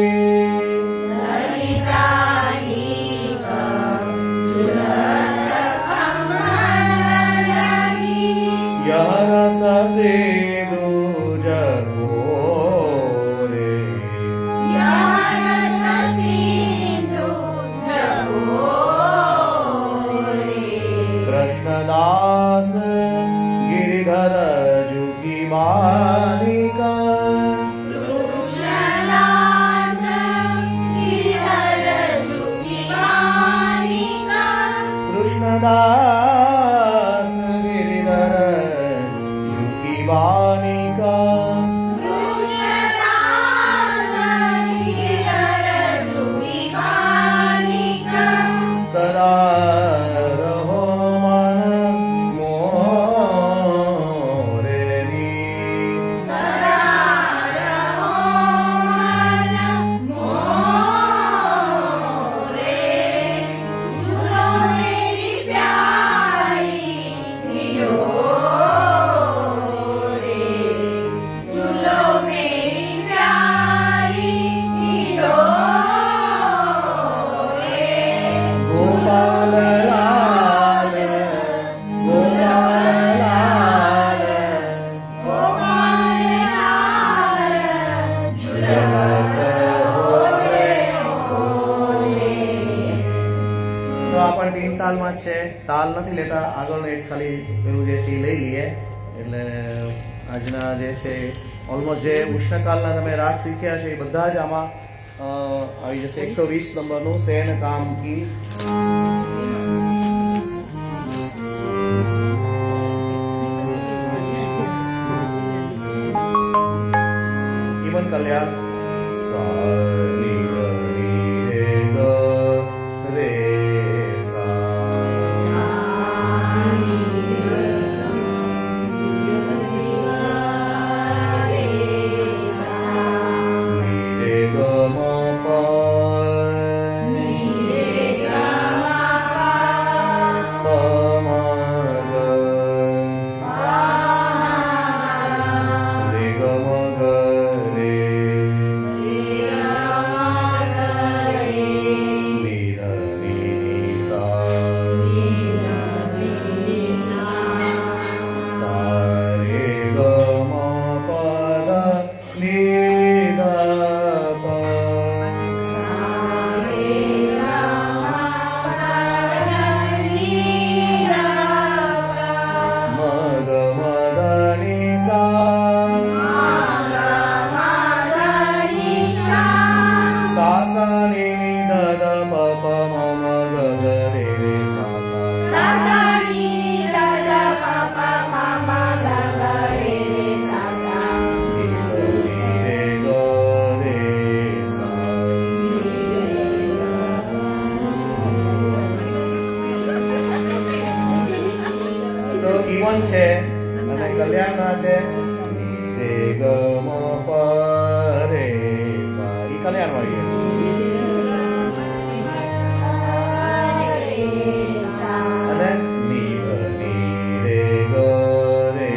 यह रस से दूज गोरे. कृष्णदास गिरिधर जुकी बालिका. कृष्णदास તાલમાં જ છે, તાલ નથી લેતા, આગળનો એક ખાલી પેલું જે છે એ લઈ લઈએ. એટલે આજના જે છે ઓલમોસ્ટ જે ઉષ્ણકાલના તમે રાગ શીખ્યા છે એ બધા જ આમાં આવી જશે. 120 નંબરનું સેન કામ કી ઈમન કલ્યાણ છે અને કલ્યાણના છે રે ગ મ પ રે સા. ઈ કલ્યાણ વાળી અને ની ગ ની રે ગ રે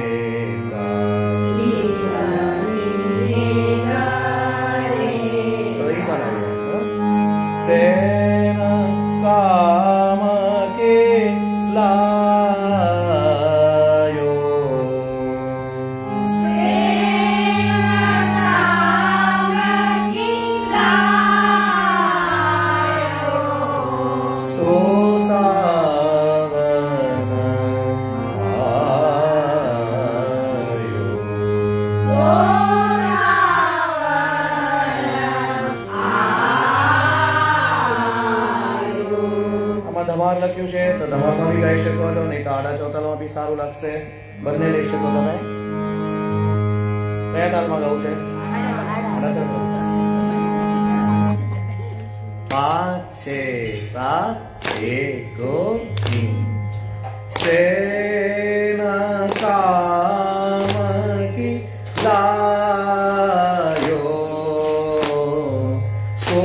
સા. તો ઈ પણ આવી સેન કામ કે લા ધમાર લખ્યું છે તો ધમારમાં બી ગાઈ શકો છો, નહીં તો આડા ચોતાલમાં બી સારું લાગશે. બંને લઈ શકો તમે. કયા તાલમાં ગાવું છે? આડા ચોતાલ. 5 6 7 1 2 3 સેન કામ કી લાયો સો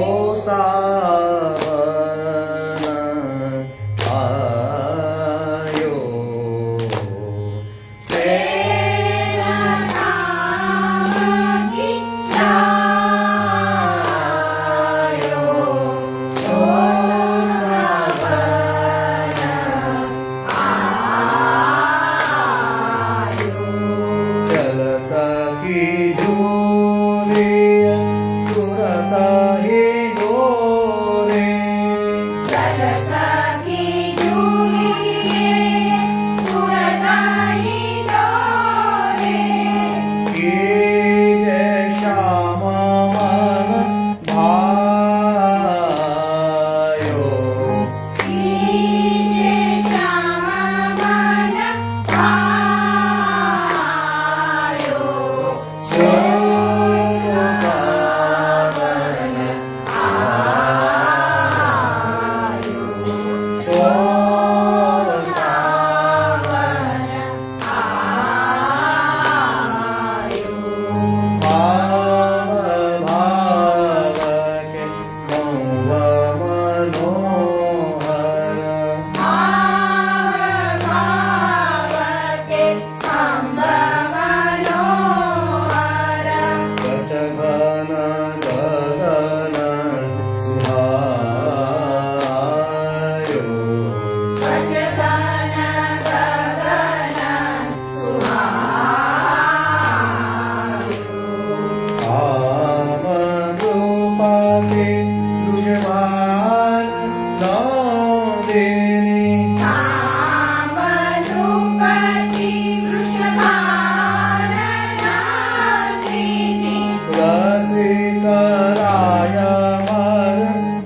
અમર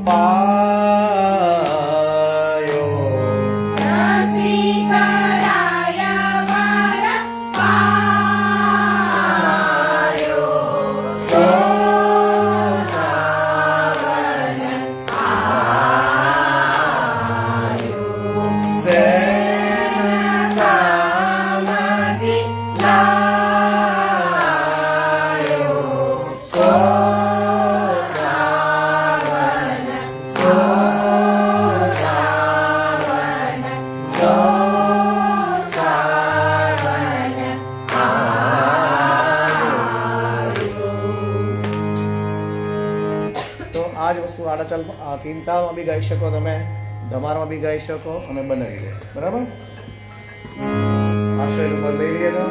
પાયો રસિકરાય વર પાયો સો સાવન આયો સેનામતી લાયો સો સાવન સો સાવન સો સાવન તો આ જ વસ્તુ આડા ચાલ તીનતાળમાં બી ગાઈ શકો તમે, ધમારમાં બી ગાઈ શકો અને બનાવી દે. બરાબર? આશ્રય ઉપર લઈ લઈએ તો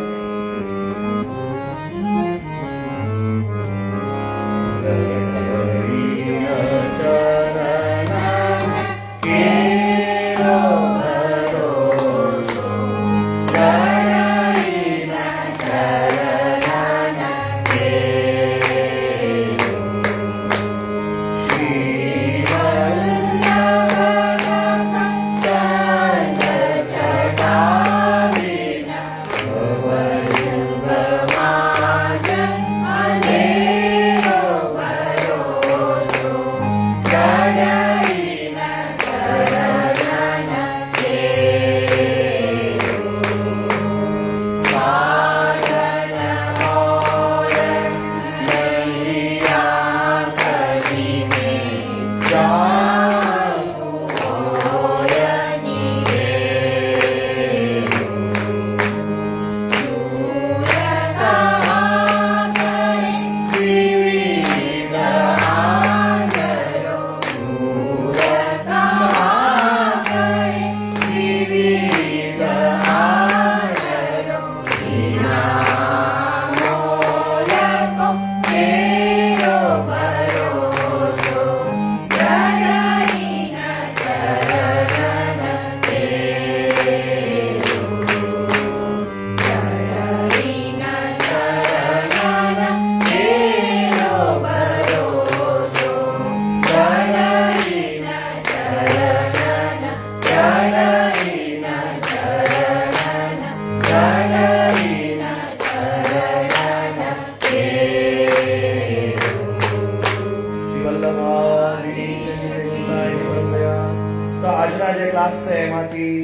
તો આજના જે ક્લાસ છે એમાંથી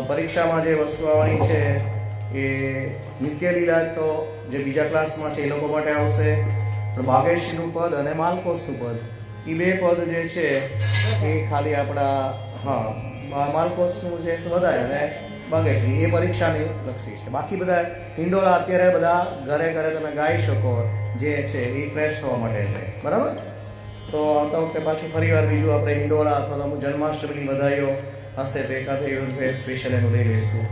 પરીક્ષામાં જે વસ્તુ આવવાની છે એ નિત્ય લીલા તો જે બીજા ક્લાસમાં છે એ લોકો માટે આવશે, પણ ભાગેશનું પદ અને માલકોસનું પદ એ બે પદ જે છે એ ખાલી આપણા માલકોસનું જે વધારે અને ભાગેશની એ પરીક્ષાની લક્ષી છે. બાકી બધા હિંડોળા અત્યારે બધા ઘરે ઘરે તમે ગાઈ શકો, જે છે એ ફ્રેશ થવા માટે છે. બરાબર? તો આવતા વખતે પાછું ફરીવાર બીજું આપણે હિંડોળા અથવા તો જન્માષ્ટમીની વધાઈઓ હશે તો એકાદ સ્પેશિયલ એનું લઈ લઈશું.